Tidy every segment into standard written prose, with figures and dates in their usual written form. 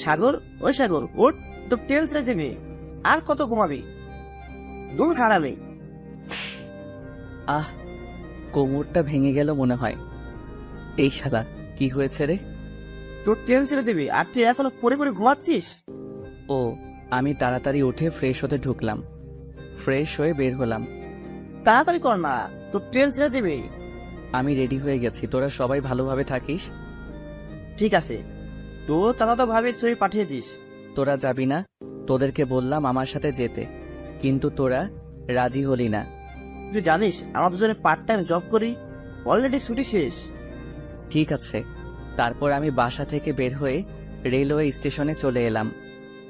সাগর, ওই সাগর ওঠ, তো ট্রেন ছেড়ে দেবে। আর কত ঘুমাবি? দূর হারাবে। আহ, কোমরটা ভেঙে গেল মনে হয়। এই শালা, কি হয়েছে রে? তোর ট্রেন ছেড়ে দেবে আর তুই এখনো পড়ে পড়ে ঘুমাচ্ছিস? ও, আমি তাড়াতাড়ি উঠে ফ্রেশ হতে ঢুকলাম। ফ্রেশ হয়ে বের হলাম। তাড়াতাড়ি কর না, তোর ট্রেন ছেড়ে দেবে। আমি রেডি হয়ে গেছি, তোরা সবাই ভালোভাবে থাকিস। ঠিক আছে, তো চাচাতো ভাবির ছবি পাঠিয়ে দিস। তোরা যাবি না? তোদেরকে বললাম আমার সাথে যেতে, কিন্তু তোরা রাজি হলি না। তুই জানিস আমরা দুজনে পার্ট টাইম জব করি, অলরেডি ছুটি শেষ। ঠিক আছে। তারপর আমি বাসা থেকে বের হয়ে রেলওয়ে স্টেশনে চলে এলাম।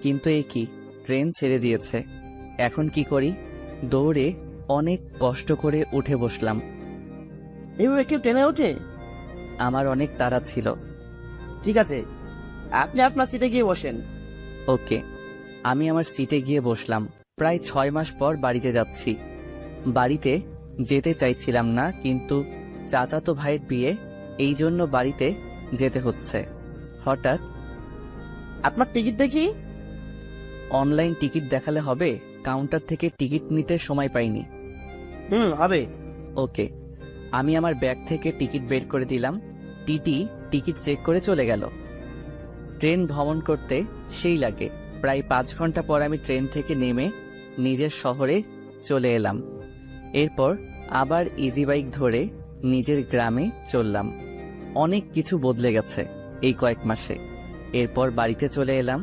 কিন্তু এ কি, ট্রেন ছেড়ে দিয়েছে। এখন কি করি? দৌড়ে অনেক কষ্ট করে উঠে বসলাম। এইভাবে কেউ ট্রেনে ওঠে? আমার অনেক তাড়া ছিল। ঠিক আছে, আপনি আপনার সিটে গিয়ে বসেন। ওকে। আমি আমার সিটে গিয়ে বসলাম। প্রায় 6 মাস পর বাড়িতে যাচ্ছি। বাড়িতে যেতে চাইছিলাম না, কিন্তু চাচাতো ভাইয়ের বিয়ে, এই জন্য বাড়িতে যেতে হচ্ছে। হঠাৎ আপনার টিকিট দেখি। অনলাইন টিকিট দেখালে হবে? কাউন্টার থেকে টিকিট নিতে সময় পাইনি। হবে। ওকে। আমি আমার ব্যাগ থেকে টিকিট বের করে দিলাম। টিটি টিকিট চেক করে চলে গেল। ট্রেন ভ্রমণ করতে সেই লাগে। প্রায় 5 ঘন্টা পর আমি ট্রেন থেকে নেমে নিজের শহরে চলে এলাম। এরপর আবার ইজি বাইক ধরে নিজের গ্রামে চললাম। অনেক কিছু বদলে গেছে এই কয়েক মাসে। এরপর বাড়িতে চলে এলাম।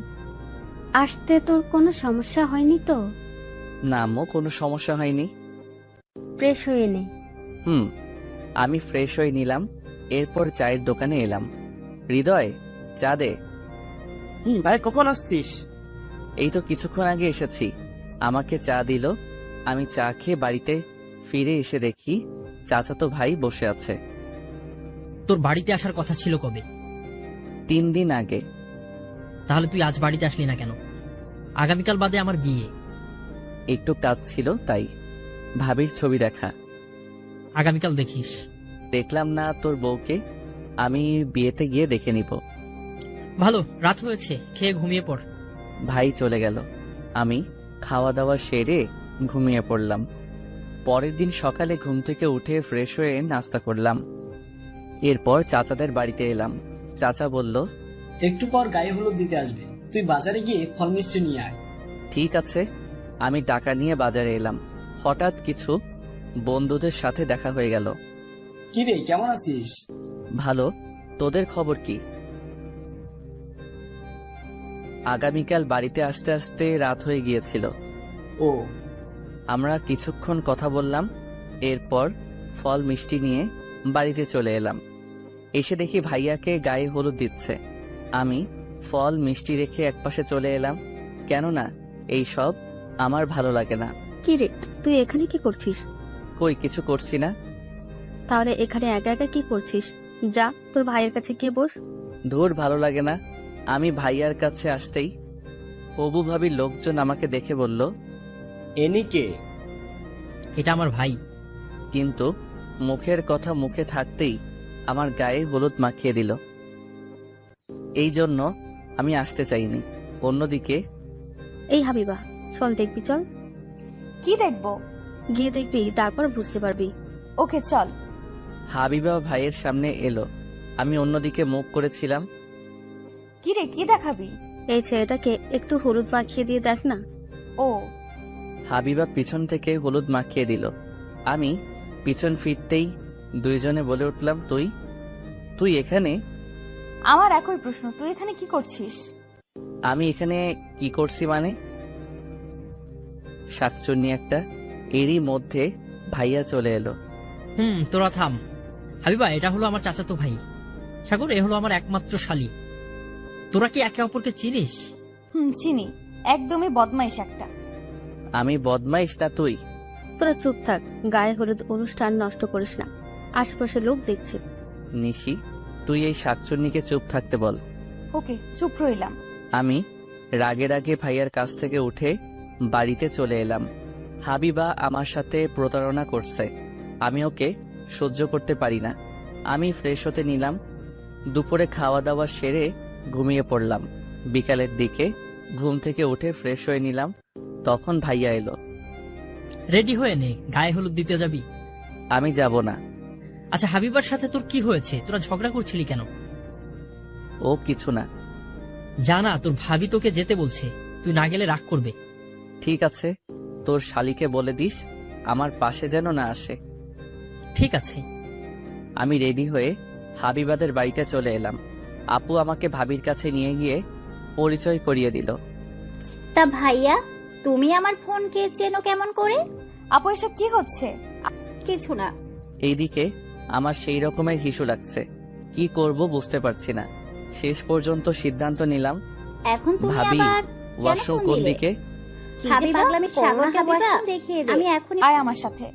আসতে তোর কোনো সমস্যা হয়নি তো? না আম্মু, কোনো সমস্যা হয়নি। ফ্রেশ হয়ে নে। আমি ফ্রেশ হয়ে নিলাম। এরপর চায়ের দোকানে এলাম। হৃদয়, চা দে। ভাই কখন আসছিস? এই তো কিছুক্ষণ আগে এসেছি। আমাকে চা দিল। আমি চা খেয়ে বাড়িতে ফিরে এসে দেখি চাচাতো ভাই বসে আছে। তোর বাড়িতে আসার কথা ছিল কবে? 3 দিন আগে। তাহলে তুই আজ বাড়িতে আসলি না কেন? আগামীকাল বাদে আমার বিয়ে। একটু কাজ ছিল তাই। ভাবির ছবি দেখা। আগামীকাল দেখিস। দেখলাম না তোর বউকে। আমি বিয়েতে গিয়ে দেখে নিব। ভালো, রাত হয়েছে, খেয়ে ঘুমিয়ে পড়। ভাই চলে গেল। আমি খাওয়া দাওয়া সেরে ঘুমিয়ে পড়লাম। পরের দিন সকালে ঘুম থেকে উঠে ফ্রেশ হয়ে নাস্তা করলাম। এরপর চাচাদের বাড়িতে এলাম। চাচা বলল, একটু পর গায়ে হলুদ দিতে আসবে, তুই বাজারে গিয়ে ফল মিষ্টি নিয়ে আয়। ঠিক আছে। আমি টাকা নিয়ে বাজারে এলাম। হঠাৎ কিছু বন্ধুদের সাথে দেখা হয়ে গেল। কি রে, কেমন আছিস? ভালো, তোদের খবর কি? আগামীকাল বাড়িতে আসতে আসতে রাত হয়ে গিয়েছিল। ও, আমরা কিছুক্ষণ কথা বললাম। এরপর ফল মিষ্টি নিয়ে বাড়িতে চলে এলাম। এসে দেখি ভাইয়াকে গায়ে হলুদ দিচ্ছে। আমি ফল মিষ্টি রেখে একপাশে চলে এলাম, কেননা এই সব আমার ভালো লাগে না। কি রে, তুই এখানে কি করছিস? কই, কিছু করছি না। তাহলে এখানে একা একা কি করছিস? যা, তোর ভাইয়ের কাছে গিয়ে বস। ধুর, ভালো লাগে না। আমি ভাইয়ার কাছে আসতেই হবু ভাবির লোকজন আমাকে দেখে বলল, এনিকে? এটা আমার ভাই। কিন্তু মুখের কথা মুখে থাকতেই আমার গায়ে হলুদ মাখিয়ে দিল। এই জন্য আমি আসতে চাইনি। অন্যদিকে এই হাবিবা, চল দেখবি, চল। কি দেখবো? গিয়ে দেখবি, তারপর বুঝতে পারবি। ওকে চল। হাবিবা ভাইয়ের সামনে এলো। আমি অন্যদিকে মুখ করেছিলাম। কি রে, কি দেখাবি? এই ছেলেটাকে একটু হলুদ মাখিয়ে দিয়ে দেখ না। ও, হাবিবা পিছন থেকে হলুদ মাখিয়ে দিল। আমি পিছন ফিরতেই দুইজনে বলে উঠলাম, তুই তুই এখানে? আমার একই প্রশ্ন, তুই এখানে কি করছিস? আমি এখানে কি করছি মানে? শাকচুন্নি একটা। এরই মধ্যে ভাইয়া চলে এলো। তোরা থাম। হাবিবা, এটা হলো আমার চাচাতো ভাই। সাগর, এ হলো আমার একমাত্র শালী। তোরা কি একে অপরকে চিনিস? চিনি। একদমই বদমাইশ একটা। আমি বদমাইশ না তুই? তোরা চুপ থাক, গায়ে হলুদ অনুষ্ঠান নষ্ট করিস না, আশেপাশে লোক দেখছে। নিশি, তুই এই শাকচুন্নিকে চুপ থাকতে বল। ওকে, চুপ রইলাম। আমি রাগে রাগে ভাইয়ার কাছ থেকে উঠে বাড়িতে চলে এলাম। হাবিবা আমার সাথে প্রতারণা করছে। আমি ওকে সহ্য করতে পারি না। আমি ফ্রেশ হতে নিলাম। দুপুরে খাওয়া দাওয়া সেরে ঘুমিয়ে পড়লাম। বিকালের দিকে ঘুম থেকে উঠে ফ্রেশ হয়ে নিলাম, তখন ভাইয়া এলো। রেডি হয়ে নে, গায়ে হলুদ দিতে যাবি। আমি যাব না। আচ্ছা হাবিবার সাথে তোর কি হয়েছে? তোরা ঝগড়া করছিলি কেন? ও কিছু না। জানা, তোর ভাবি তোকে যেতে বলছে, তুই না গেলে রাগ করবে। ঠিক আছে, তোর শালিকে বলে দিস আমার পাশে যেন না আসে। ঠিক আছে। আমি রেডি হয়ে হাবিবাদের বাড়িতে চলে এলাম। আপু আমাকে ভাবির কাছে নিয়ে গিয়ে পরিচয় করিয়ে দিল। তা ভাইয়া, তুমি আমার ফোনকে চেনো কেমন করে? আপু এসব কি হচ্ছে? কিছু না। এইদিকে আমার সেই রকমের হিসু লাগছে, কি করব বুঝতে পারছি না। শেষ পর্যন্ত সিদ্ধান্ত নিলাম, এখন তুমি ভাবি আবার কেন ওয়াশরুম ফোন কোন দিলে? দিকে? কি যে পাগলামি সাগরকে ওয়াশরুম দেখিয়ে দে। আমি এখনই আয় আমার সাথে।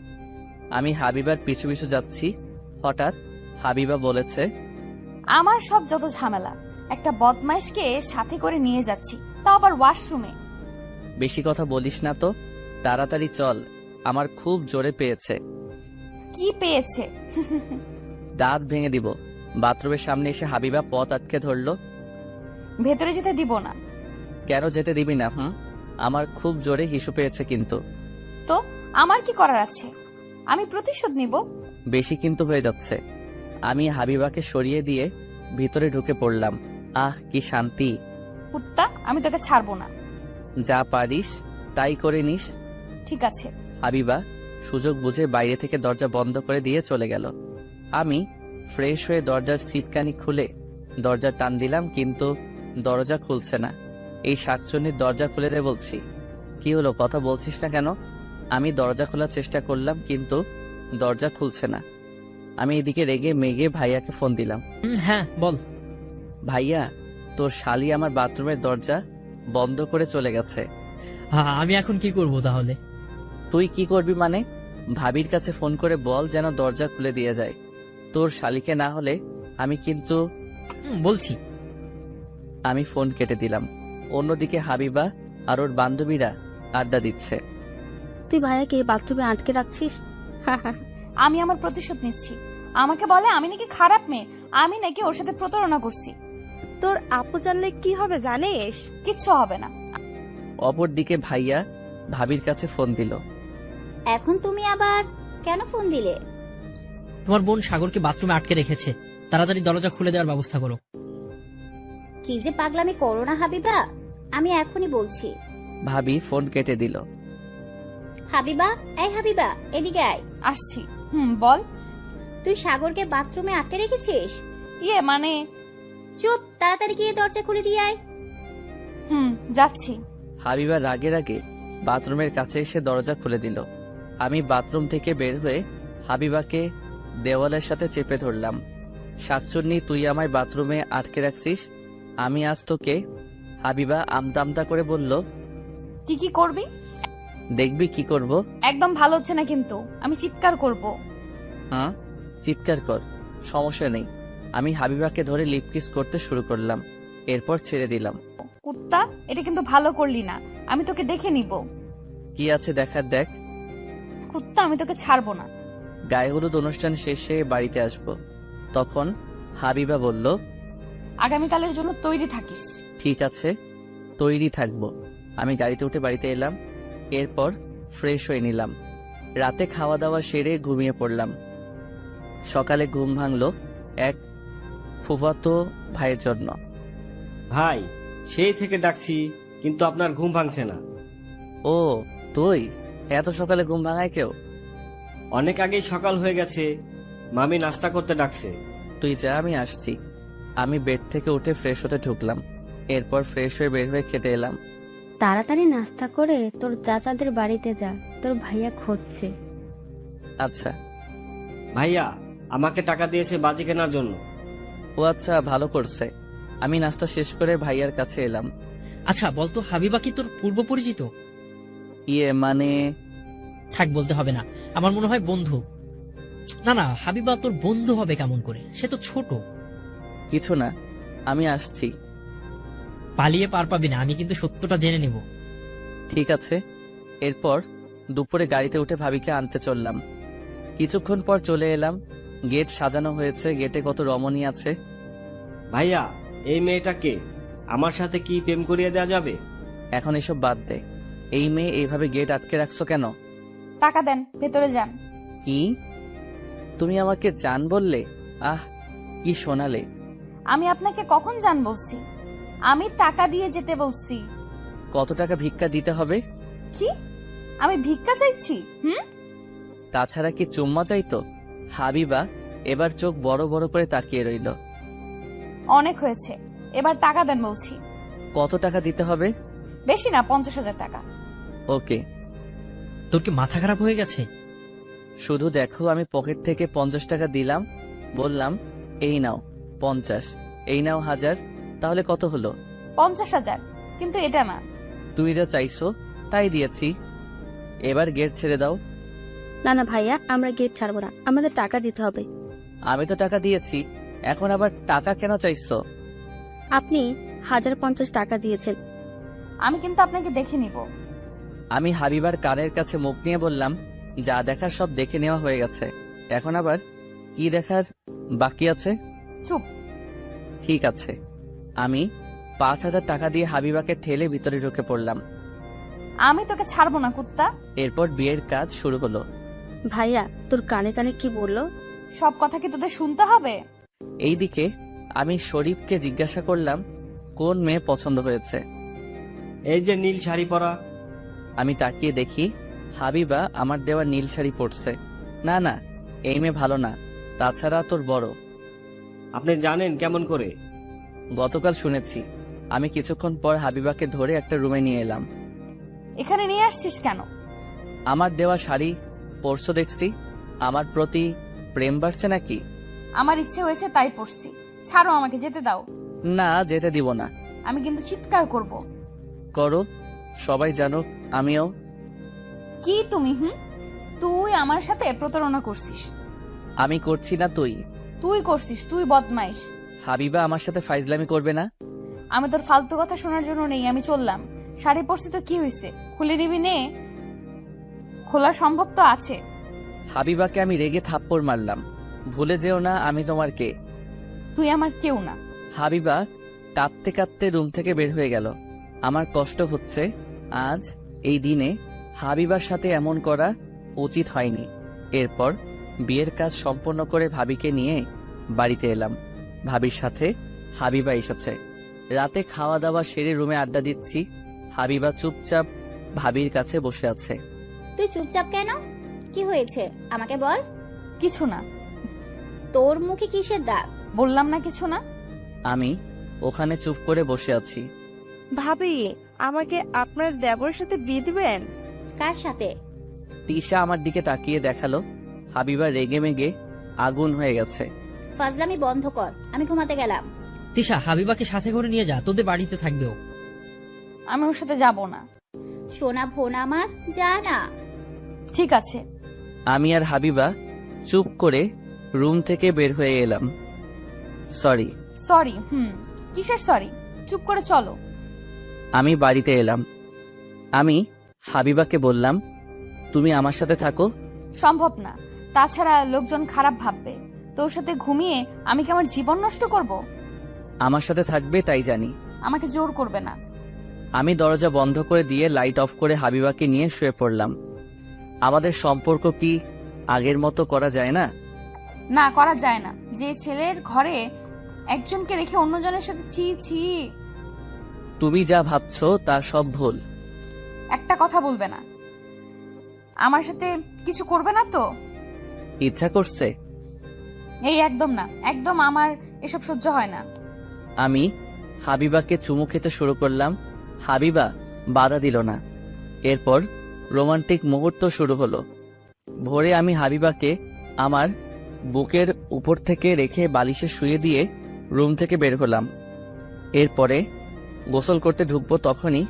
আমি হাবিবার পিছু পিছু যাচ্ছি। হঠাৎ হাবিবা বলেছে, আমার সব যত ঝামেলা, একটা বদমাইশকে সাথে করে নিয়ে যাচ্ছি, তাও আবার ওয়াশরুমে। বেশি কথা বলিস না তো, তাড়াতাড়ি চল, আমার খুব জোরে পেয়েছে। কি পেয়েছে? দাঁত ভেঙে দিব। বাথরুমের সামনে এসে হাবিবা পথ আটকে ধরলো। ভেতরে যেতে দিব না। কেন যেতে দিবি না? আমার খুব জোরে হিসু পেয়েছে কিন্তু। তো আমার কি করার আছে? আমি প্রতিশোধ নিব। বেশি কিন্তু হয়ে যাচ্ছে। আমি হাবিবাকে সরিয়ে দিয়ে ভিতরে ঢুকে পড়লাম। আহ কি শান্তি। কুত্তা, আমি তোকে ছাড়বো না। যা পারিস তাই করে নিস। ঠিক আছে। হাবিবা সুযোগ বুঝে বাইরে থেকে দরজা বন্ধ করে দিয়ে চলে গেল। আমি ফ্রেশ হয়ে দরজার সিটকানি খুলে দরজা টান দিলাম, কিন্তু দরজা খুলছে না। এই শাকচুন্নির দরজা খুলে দে বলছি। কি হলো, কথা বলছিস না কেন? আমি দরজা খোলার চেষ্টা করলাম, কিন্তু দরজা খুলছে না। আমি এদিকে রেগে মেগে ভাইয়াকে ফোন দিলাম। হ্যাঁ বল। ভাইয়া, তোর শালি আমার বাথরুমের দরজা বন্ধ করে চলে গেছে। আমি এখন কি করব তাহলে? তুই কি করবি মানে? ভাবির কাছে ফোন করে বল যেন দরজা খুলে দিয়ে যায়। তোর শালিকে না হলে আমি কিন্তু। বলছি। আমি ফোন কেটে দিলাম। অন্যদিকে হাবিবা আর ওর বান্ধবীরা আড্ডা দিচ্ছে। তুই ভাইয়াকে বাথরুমে আটকে রাখছিস? আমি আমার প্রতিশোধ নিচ্ছি। আমাকে বলে আমি নাকি খারাপ মেয়ে, আমি নাকি ওর সাথে প্রতারণা করছি। তোর আপু জানলে কি হবে জানিস? কিচ্ছু হবে না। অপরদিকে ভাইয়া ভাবির কাছে ফোন দিল। এখন তুমি আবার কেন ফোন দিলে? তোমার বোন সাগরকে বাথরুমে আটকে রেখেছে, তাড়াতাড়ি দরজা খুলে দেওয়ার ব্যবস্থা করো। কি যে পাগলামি করো না হাবিবা, আমি এখনই বলছি। ভাবি ফোন কেটে দিল। হাবিবা, এই হাবিবা, এদিকে আয়। আসছি। বল। তুই সাগরকে বাথরুমে আটকে রেখেছিস? ইয়ে মানে। চুপ, তাড়াতাড়ি গিয়ে দরজা খুলে দিয়ে আয়। যাচ্ছি। হাবিবা রাগে রাগে বাথরুমের কাছে এসে দরজা খুলে দিল। আমি বাথরুম থেকে বের হয়ে হাবিবাকে দেওয়ালের সাথে চেপে ধরলাম। শাকচুন্নি, তুই আমায় বাথরুমে আটকে রাখছিস, আমি আজ তোকে। হাবিবা আমতা আমতা করে বলল, তুই কি করবি? দেখবি কি করব। একদম ভালো হচ্ছে না কিন্তু, আমি চিৎকার করব। হ্যাঁ, চিৎকার কর, সমস্যা নেই। আমি হাবিবাকে ধরে লিপ কিস করতে শুরু করলাম, এরপর ছেড়ে দিলাম। কুত্তা, এটা কিন্তু ভালো করলি না, আমি তোকে দেখে নিব। কি আছে দেখার দেখ। কুত্তা, আমি তোকে ছাড়বো না। গায়ে হলুদ অনুষ্ঠান শেষে বাড়িতে আসব। তখন হাবিবা বলল, আগামীকালের জন্য তৈরি থাকিস। ঠিক আছে, তৈরি থাকবো। আমি গাড়িতে উঠে বাড়িতে এলাম, এরপর ফ্রেশ হয়ে নিলাম। রাতে খাওয়া দাওয়া সেরে ঘুমিয়ে পড়লাম। সকালে ঘুম ভাঙলো এক ফুফাতো ভাইয়ের জন্য। ভাই, সেই থেকে ডাকছি কিন্তু আপনার ঘুম ভাঙছে না। ও তুই? এত সকালে ঘুম ভাঙায় কেউ? অনেক আগেই সকাল হয়ে গেছে, মামি নাস্তা করতে ডাকছে। তুই যা, আমি আসছি। আমি বেড থেকে উঠে ফ্রেশ হতে ঢুকলাম, এরপর ফ্রেশ হয়ে বের হয়ে খেতে এলাম। তাড়াতাড়ি নাস্তা করে তোর চাচাদের বাড়িতে যা, তোর ভাইয়া খুঁজছে। আচ্ছা। ভাইয়া আমাকে টাকা দিয়েছে বাজি কেনার জন্য। ও আচ্ছা, ভালো করছে। আমি নাস্তা শেষ করে ভাইয়ার কাছে এলাম। আচ্ছা বলতো, হাবিবা কি তোর পূর্ব পরিচিত? ইয়ে মানে। থাক, বলতে হবে না, আমার মনে হয় বন্ধু। না না, হাবিবা তোর বন্ধু হবে কেমন করে? সে তো ছোট। কিছু না, আমি আসছি। পালিয়ে পার পাবি না, আমি কিন্তু সত্যটা জেনে নেব। ঠিক আছে। এরপর দুপুরে গাড়িতে উঠে ভাবিকে আনতে চললাম। কিছুক্ষণ পর চলে এলাম। গেট সাজানো হয়েছে, গেটে কত রমণী আছে। ভাইয়া, এই মেয়েটা কে? আমার সাথে কি প্রেম করিয়ে দেওয়া যাবে? এখন এসব বাদ দে। এই মেয়ে এইভাবে গেট আটকে রাখছো কেন? টাকা দেন, ভেতরে যান। কি? তুমি আমাকে জান বললে? আহ, কি শোনালে? আমি আপনাকে কখন জান বলছি? আমি টাকা দিয়ে যেতে বলছি। কত টাকা ভিক্ষা দিতে হবে? কি? আমি ভিক্ষা চাইছি? তাছাড়া কি চুম্মা চাইতো? হাবিবা এবার চোখ বড় বড় করে তাকিয়ে রইল। অনেক হয়েছে, এবার টাকা দেন বলছি। কত টাকা দিতে হবে? বেশি না, 50,000 টাকা। ওকে। তোর কি মাথা খারাপ হয়ে গেছে? শুধু দেখো, আমি পকেট থেকে 50 টাকা দিলাম, বললাম এই নাও 50, এই নাও 1000, তাহলে কত হলো? 50,000, কিন্তু এটা না। তুমি যা চাইছো তাই দিয়েছি, এবার গেট ছেড়ে দাও। না না ভাইয়া, আমরা গেট ছাড়বো না, আমাদের টাকা দিতে হবে। আমি তো টাকা দিয়েছি, এখন আবার টাকা কেন চাইছো? আপনি 1050 টাকা দিয়েছেন। আমি কিন্তু আপনাকে দেখে নিব। আমি হাবিবার কানের কাছে মুখ নিয়ে বললাম, যা দেখার সব দেখে নেওয়া হয়ে গেছে, এখন আবার কি দেখার বাকি আছে? চুপ। ঠিক আছে। আমি 5000 টাকা দিয়ে হাবিবাকে ঠেলে ভিতরে ঢুকে পড়লাম। আমি তোকে ছাড়বো না, কুত্তা। এরপর বিয়ের কাজ শুরু হলো। ভাইয়া, তোর কানে কানে কি বললো? সব কথা কি তোদের শুনতে হবে? এইদিকে আমি শরীফকে জিজ্ঞাসা করলাম, কোন মেয়ে পছন্দ হয়েছে? এই যে নীল শাড়ি পরা। আমি তাকিয়ে দেখি হাবিবা আমার দেওয়া নীল শাড়ি পরছে। না না, এই মেয়ে ভালো না, তাছাড়া তোর বড়। আপনি জানেন কেমন করে? গতকাল শুনেছি। আমি কিছুক্ষণ পর হাবিবাকে ধরে একটা রুমে নিয়ে এলাম। এখানে নিয়ে আসছিস কেন? আমার দেওয়া শাড়ি পরছো দেখছি, আমার প্রতি প্রেম বাড়ছে নাকি? আমার ইচ্ছে হয়েছে তাই পড়ছি। ছাড়ো, আমাকে যেতে দাও। না, যেতে দিব না। আমি কিন্তু চিৎকার করব। করো, সবাই জানুক আমিও। কি তুমি? তুই আমার সাথে প্রতারণা করছিস। আমি করছি না, তুই। তুই করছিস, তুই বদমাইশ। হাবিবা আমার সাথে ফাইজলামি করবে না। আমি তোর ফালতু কথা শোনার জন্য নেই, আমি চললাম। শাড়ি পরছি তো কি হয়েছে, খুলে দিবি নে। খোলা সম্ভব তো আছে। হাবিবাকে আমি রেগে থাপ্পড় মারলাম। ভুলে যেও না আমি তোমার কে। তুই আমার কেউ না। হাবিবা কাঁদতে কাঁদতে রুম থেকে বের হয়ে গেল। আমার কষ্ট হচ্ছে, আজ এই দিনে হাবিবার সাথে এমন করা উচিত হয়নি। এরপর বিয়ের কাজ সম্পন্ন করে ভাবিকে নিয়ে বাড়িতে এলাম। ভাবির সাথে হাবিবা এসেছে। রাতে খাওয়া দাওয়া সেরে রুমে আড্ডা দিচ্ছি। হাবিবা চুপচাপ ভাবির কাছে বসে আছে। তুই চুপচাপ কেন? কি হয়েছে আমাকে বল। কিছু না। তোর মুখে কিসের দাগ? বললাম না কিছু না। আমি ওখানে চুপ করে বসে আছি। ভাবি, আমাকে আপনার দেবরের সাথে বিয়ে দিবেন? কার সাথে? তিশা আমার দিকে তাকিয়ে দেখালো। হাবিবা রেগে মেগে আগুন হয়ে গেছে। ফাজলামি বন্ধ কর, আমি ঘুমাতে গেলাম। তিশা, হাবিবাকে সাথে করে নিয়ে যা, তোদের বাড়িতে থাকবেও। আমি ওর সাথে যাব না। সোনা ভোন আমার, যা না। ঠিক আছে। আমি আর হাবিবা চুপ করে রুম থেকে বের হয়ে এলাম। সরি। সরি? কিসের সরি? চুপ করে চলো। আমি বাড়িতে এলাম। আমি হাবিবাকে বললাম, তুমি আমার সাথে থাকো। সম্ভব না, তাছাড়া লোকজন খারাপ ভাববে। তোর সাথে ঘুমিয়ে আমি কি আমার জীবন নষ্ট করব? আমার সাথে থাকবে তাই জানি। আমাকে জোর করবে না। আমি দরজা বন্ধ করে দিয়ে লাইট অফ করে হাবিবাকে নিয়ে শুয়ে পড়লাম। আমাদের সম্পর্ক কি আগের মতো করা যায় না? না, করা যায় না। যে ছেলের ঘরে একজনকে রেখে অন্যজনের সাথে ছি ছি। তুমি যা ভাবছো তা সব ভুল। একটা কথা বলবে না। আমার সাথে কিছু করবে না তো? ইচ্ছা করছে? এই একদম না, একদম আমার এসব সহ্য হয় না। আমি হাবিবাকে চুমু খেতে শুরু করলাম। হাবিবা বাধা দিল না। এরপর রোমান্টিক মুহূর্ত শুরু হলো। ভোরে আমি হাবিবাকে আমার বুকের উপর থেকে রেখে বালিশে শুয়ে দিয়ে রুম থেকে বের হলাম। এরপরে গোসল করতে ঢুকবো তখনই।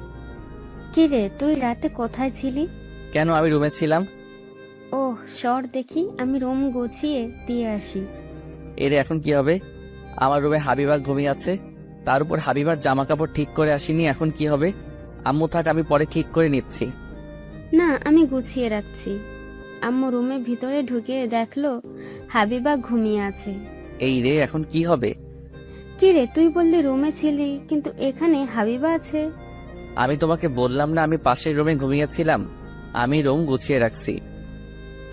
কি রে, তুই রাতে কোথায় ছিলি? কেন, আমি রুমে ছিলাম। ওহ, সর দেখি, আমি রুম গুছিয়ে দিয়ে আসি। এর এখন কি হবে? আমার রুমে হাবিবা ঘুমিয়ে আছে, তার উপর হাবিবার জামা কাপড় ঠিক করে আসিনি, এখন কি হবে? আম্মু থাক, আমি পরে ঠিক করে নিচ্ছি। না, আমি গুছিয়ে রাখছি। আম্মু রুমে ভিতরে ঢুকে দেখলো হাবিবা ঘুমিয়ে আছে। এই রে, এখন কি হবে? কি রে, তুই বললি রুমে ছিলি, কিন্তু এখানে হাবিবা আছে। আমি তোমাকে বললাম না আমি পাশের রুমে ঘুমিয়েছিলাম? আমি রুম গুছিয়ে রাখছি।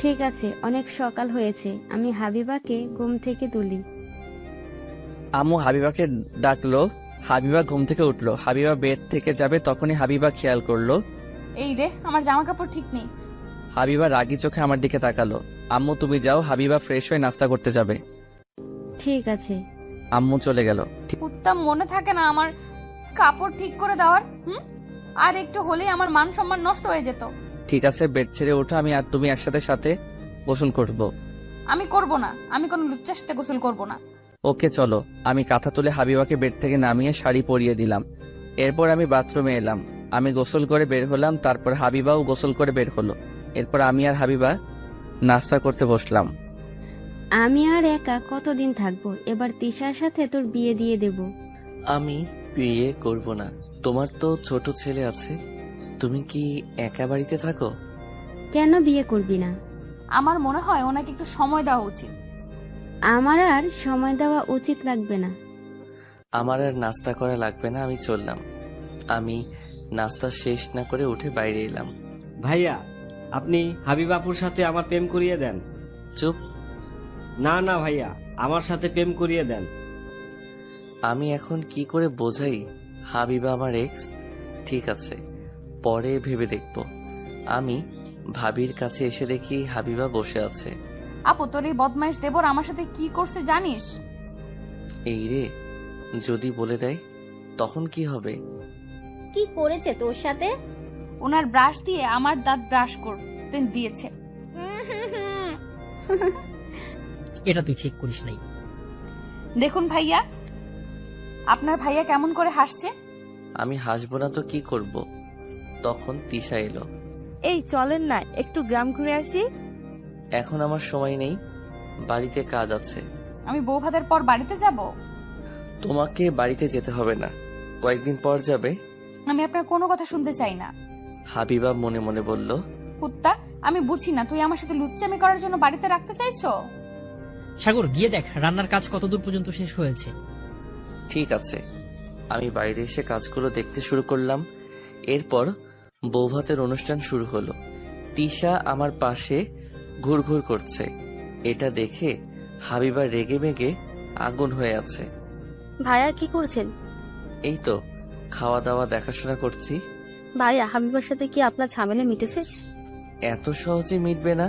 ঠিক আছে, অনেক সকাল হয়েছে, আমি হাবিবাকে ঘুম থেকে তুলি। আম্মু হাবিবাকে ডাকলো। হাবিবা ঘুম থেকে উঠলো। হাবিবা বেড থেকে যাবে তখনই হাবিবা খেয়াল করলো এই রে, আমার জামা কাপড় ঠিক নেই। হাবিবা রাগী চোখে আমার দিকে তাকালো। আম্মু তুমি যাও, হাবিবা ফ্রেশ হয়ে নাস্তা করতে যাবে। ঠিক আছে। আম্মু চলে গেল। উত্তম মনে থাকে না আমার কাপড় ঠিক করে দেওয়ার? আর একটু হলেই আমার মান সম্মান নষ্ট হয়ে যেত। ঠিক আছে, বেড ছেড়ে ওঠো, আমি আর তুমি একসাথে সাথে গোসল করব। আমি করব না, আমি কোনো লুচ্চার সাথে গোসল করব না। ওকে চলো। আমি কাঁথা তুলে হাবিবাকে বেড থেকে নামিয়ে শাড়ি পরিয়ে দিলাম। এরপর আমি বাথরুমে এলাম। আমি গোসল করে বের হলাম, তারপর হাবিবাও গোসল করে বের হলো। এরপর আমি আর হাবিবা নাস্তা করতে বসলাম। আমি আর একা কতদিন থাকবো, এবার তিশার সাথে তোর বিয়ে দিয়ে দেব। আমি বিয়ে করব না। তোমার তো ছোট ছেলে আছে, তুমি কি একা বাড়িতে থাকো? কেন বিয়ে করবি না? আমার মনে হয় ওনাকে একটু সময় দেওয়া উচিত। আমার আর সময় দেওয়া উচিত লাগবে না। আমার আর নাস্তা করা লাগবে না, আমি চললাম। আমি নাস্তা শেষ না করে উঠে বাইরে এলাম। ভাইয়া, আপনি হাবিবাপুর সাথে আমার প্রেম করিয়ে দেন। চুপ। না না ভাইয়া, আমার সাথে প্রেম করিয়ে দেন। আমি এখন কি করে বোঝাই হাবিবা আমার এক্স? ঠিক আছে, পরে ভেবে দেখব। আমি ভাবির কাছে এসে দেখি হাবিবা বসে আছে। আপু, তোর এই বদমাইশ দেবর আমার সাথে কি করছে জানিস? এই রে, যদি বলে দেয় তখন কি হবে? কি করেছে তোর সাথে? ওনার ব্রাশ দিয়ে আমার দাঁত ব্রাশ করতে দিয়েছে। এটা তুই ঠিক করিস নাই। দেখুন ভাইয়া, আপনার ভাইয়া কেমন করে হাসছে। আমি হাসবো না তো কি করব? তখন তিশা এলো। এই চলেন না, একটু গ্রাম ঘুরে আসি। এখন আমার সময় নেই, বাড়িতে কাজ আছে। আমি বউ ভাতের পর বাড়িতে যাব? তোমাকে বাড়িতে যেতে হবে না, কয়েকদিন পর যাবে। আমি আপনার কোনো কথা শুনতে চাই না। হাবিবা মনে মনে বলল। কুত্তা, আমি বুঝি না তুই আমার সাথে লুচ্চামি করার জন্য বাড়িতে রাখতে চাইছো। সাগর, গিয়ে দেখ রান্নার কাজ কতদূর পর্যন্ত শেষ হয়েছে। ঠিক আছে। আমি বাইরে এসে কাজগুলো দেখতে শুরু করলাম। এরপর বৌভাতের অনুষ্ঠান শুরু হলো। তিশা আমার পাশে ঘুরঘুর করছে। এটা দেখে হাবিবা রেগে মেগে আগুন হয়ে আছে। ভাইয়া কি করছেন? এই তো খাওয়া দাওয়া দেখাশোনা করছি। ভাইয়া, হাবিবার সাথে কি আপনার ঝামেলা মিটেছে? এত সহজে মিটবে না।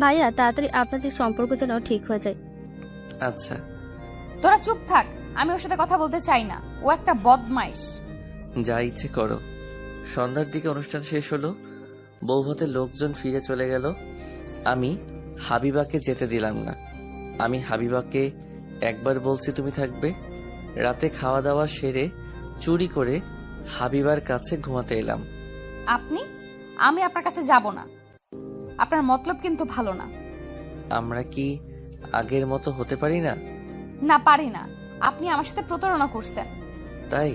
ভাইয়া, তাড়াতাড়ি আপনাদের সম্পর্ক যেন ঠিক হয়ে যায়। আচ্ছা। তোরা চুপ থাক, আমি ওর সাথে কথা বলতে চাই না, ও একটা বদমাইশ। যা ইচ্ছে করো। সন্ধ্যার দিকে অনুষ্ঠান শেষ হলো। বৌভাতের লোকজন ফিরে চলে গেল। আমি হাবিবাকে যেতে দিলাম না। আমি হাবিবাকে একবার বলছি তুমি থাকবে। রাতে খাওয়া দাওয়া সেরে চুরি করে হাবিবার কাছে ঘুমাতে এলাম। আমি আপনার কাছে যাব না। আপনার মতলব কিন্তু ভালো না। আমরা কি আগের মতো হতে পারি না? না, পারি না। আপনি আমার সাথে প্রতারণা করছেন। তাই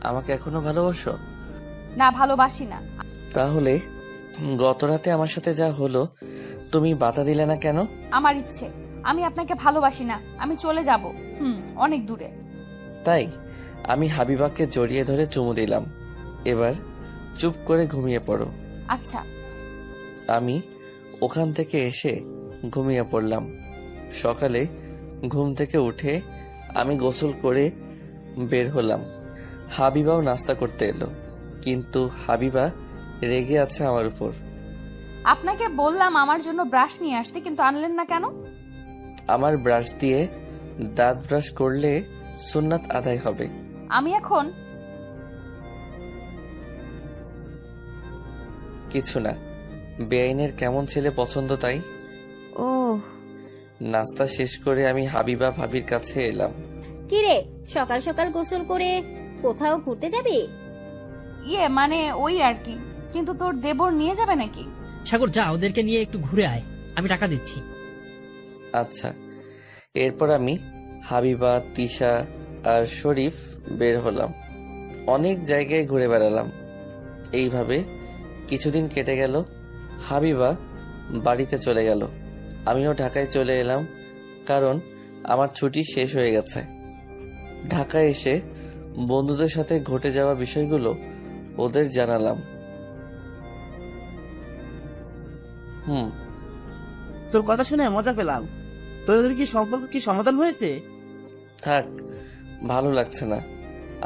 আমাকে এখনো ভালোবাসো? না, ভালোবাসি না। তাহলে গত রাতে আমার সাথে যা হলো তুমি বাধা দিলে না কেন? আমার ইচ্ছে, আমি আপনাকে ভালোবাসি না, আমি চলে যাব। অনেক দূরে। তাই আমি হাবিবাকে জড়িয়ে ধরে চুমু দিলাম। এবার চুপ করে ঘুমিয়ে পড়ো। আচ্ছা। আমি ওখান থেকে এসে ঘুমিয়ে পড়লাম। সকালে ঘুম থেকে উঠে আমি গোসল করে বের হলাম। হাবিবাও নাস্তা করতে এলো, কিন্তু হাবিবা রেগে আছে আমার উপর। আপনাকে বললাম আমার জন্য ব্রাশ নিয়ে আসতে, কিন্তু আনলেন না কেন? আমার ব্রাশ দিয়ে দাঁত ব্রাশ করলে সুন্নাত আদায় হবে। আমি এখন কিছু না, বেআইনের কেমন ছেলে পছন্দ তাই। ও, নাস্তা শেষ করে আমি হাবিবা ভাবির কাছে এলাম। কি রে, সকাল সকাল গোসল করে কোথাও ঘুরতে যাবি? মানে ওই আর কি, কিন্তু তোর দেবর নিয়ে যাবে নাকি? সাগর, যা ওদেরকে নিয়ে একটু ঘুরে আয়, আমি টাকা দিচ্ছি। আচ্ছা। এরপর আমি হাবিবা, তিশা আর শরীফ বের হলাম। অনেক জায়গায় ঘুরে বেড়ালাম। এইভাবে কিছুদিন কেটে গেল। হাবিবা বাড়িতে চলে গেল। আমিও ঢাকায় চলে এলাম, কারণ আমার ছুটি শেষ হয়ে গেছে। ঢাকায় এসে বন্ধুদের সাথে ঘটে যাওয়া বিষয়গুলো ওদের জানালাম। তোর কথা শুনে মজা পেলাম। তোদের কি সম্পর্ক কি সমাধান হয়েছে? থাক, ভালো লাগছে না।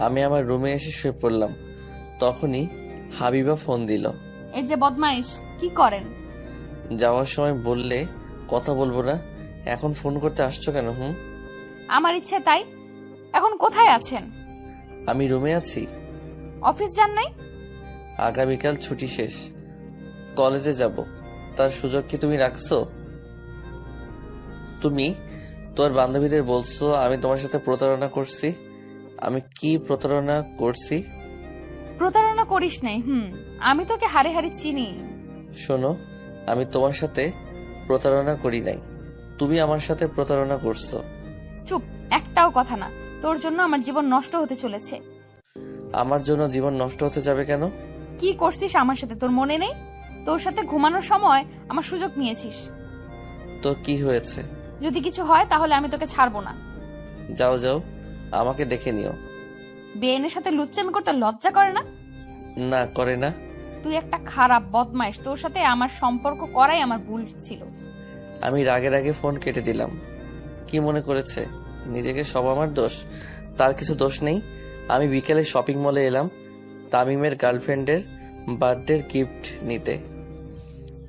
আমি আমার রুমে এসে শুয়ে পড়লাম। তখনই হাবিবা ফোন দিল। এই যে বদমাইশ, কি করেন? যাওয়ার সময় বললে কথা বলবো না, এখন ফোন করতে আসছো কেন? আমার ইচ্ছে তাই। এখন কোথায় আছেন? আমি রুমে আছি। অফিস যান নাই? আগামীকাল ছুটি শেষ, কলেজে যাব। তার সুযোগ কি তুমি রাখছো? তুমি তোমার বান্ধবীদের বলছো আমি তোমার সাথে প্রতারণা করছি। আমি কি প্রতারণা করছি? প্রতারণা করিস নাই। আমি তোকে হারে হারে চিনি। শোনো, আমি তোমার সাথে প্রতারণা করি নাই, তুমি আমার সাথে প্রতারণা করছো। চুপ, একটাও কথা না। তোর জন্য আমার জীবন নষ্ট হতে চলেছে। আমার জন্য জীবন নষ্ট হতে যাবে কেন? কি করছিস আমার সাথে তোর মনে নেই? তোর সাথে ঘুমানোর সময় আমার সুযোগ নিয়েছিস। তো কি হয়েছে? যদি কিছু হয় তাহলে আমি তোকে ছাড়বো না। যাও যাও, আমাকে দেখে নিও। বেআইনের সাথে লুচ্চামি করতে লজ্জা করে না? না, করে না। তুই একটা খারাপ বদমাইশ। তোর সাথে আমার সম্পর্ক করাই আমার ভুল ছিল। আমি রাগের আগে ফোন কেটে দিলাম। কি মনে করেছে নিজেকে সব আমার দোষ? তার কিছু দোষ নেই। আমি বিকেলে শপিং মলে এলাম তামিমের গার্লফ্রেন্ডের বার্থডের গিফট নিতে।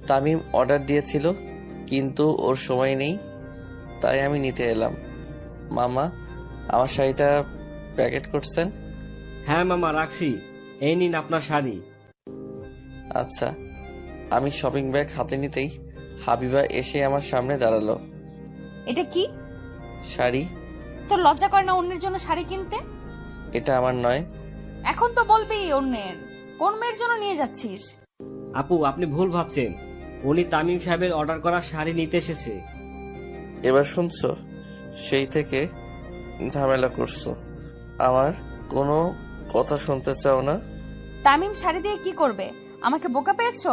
তামিম অর্ডার দিয়েছিল কিন্তু ওর সময় নেই, তাই আমি নিতে এলাম। মামা, আমার শাড়িটা প্যাকেট করছেন? হ্যাঁ মামা, রাখছি। এই নিন আপনার শাড়ি। আচ্ছা। আমি শপিং ব্যাগ হাতে নিতেই হাবিবা এসে আমার সামনে দাঁড়ালো। এটা কি? শাড়ি। তোর লজ্জা করে না অন্যের জন্য শাড়ি কিনতে? এটা আমার নয়। এখন তো বলবি অন্যের। কোন মেয়ের জন্য নিয়ে যাচ্ছিস? আপু, আপনি ভুল ভাবছেন। উনি তামিম সাহেবের অর্ডার করা শাড়ি নিতে এসেছে। এবার শুনছো? সেই থেকে ঝামেলা করছো, আমার কোনো কথা শুনতে চাও না। তামিম শাড়ি দিয়ে কি করবে? আমাকে বোকা পেয়েছো?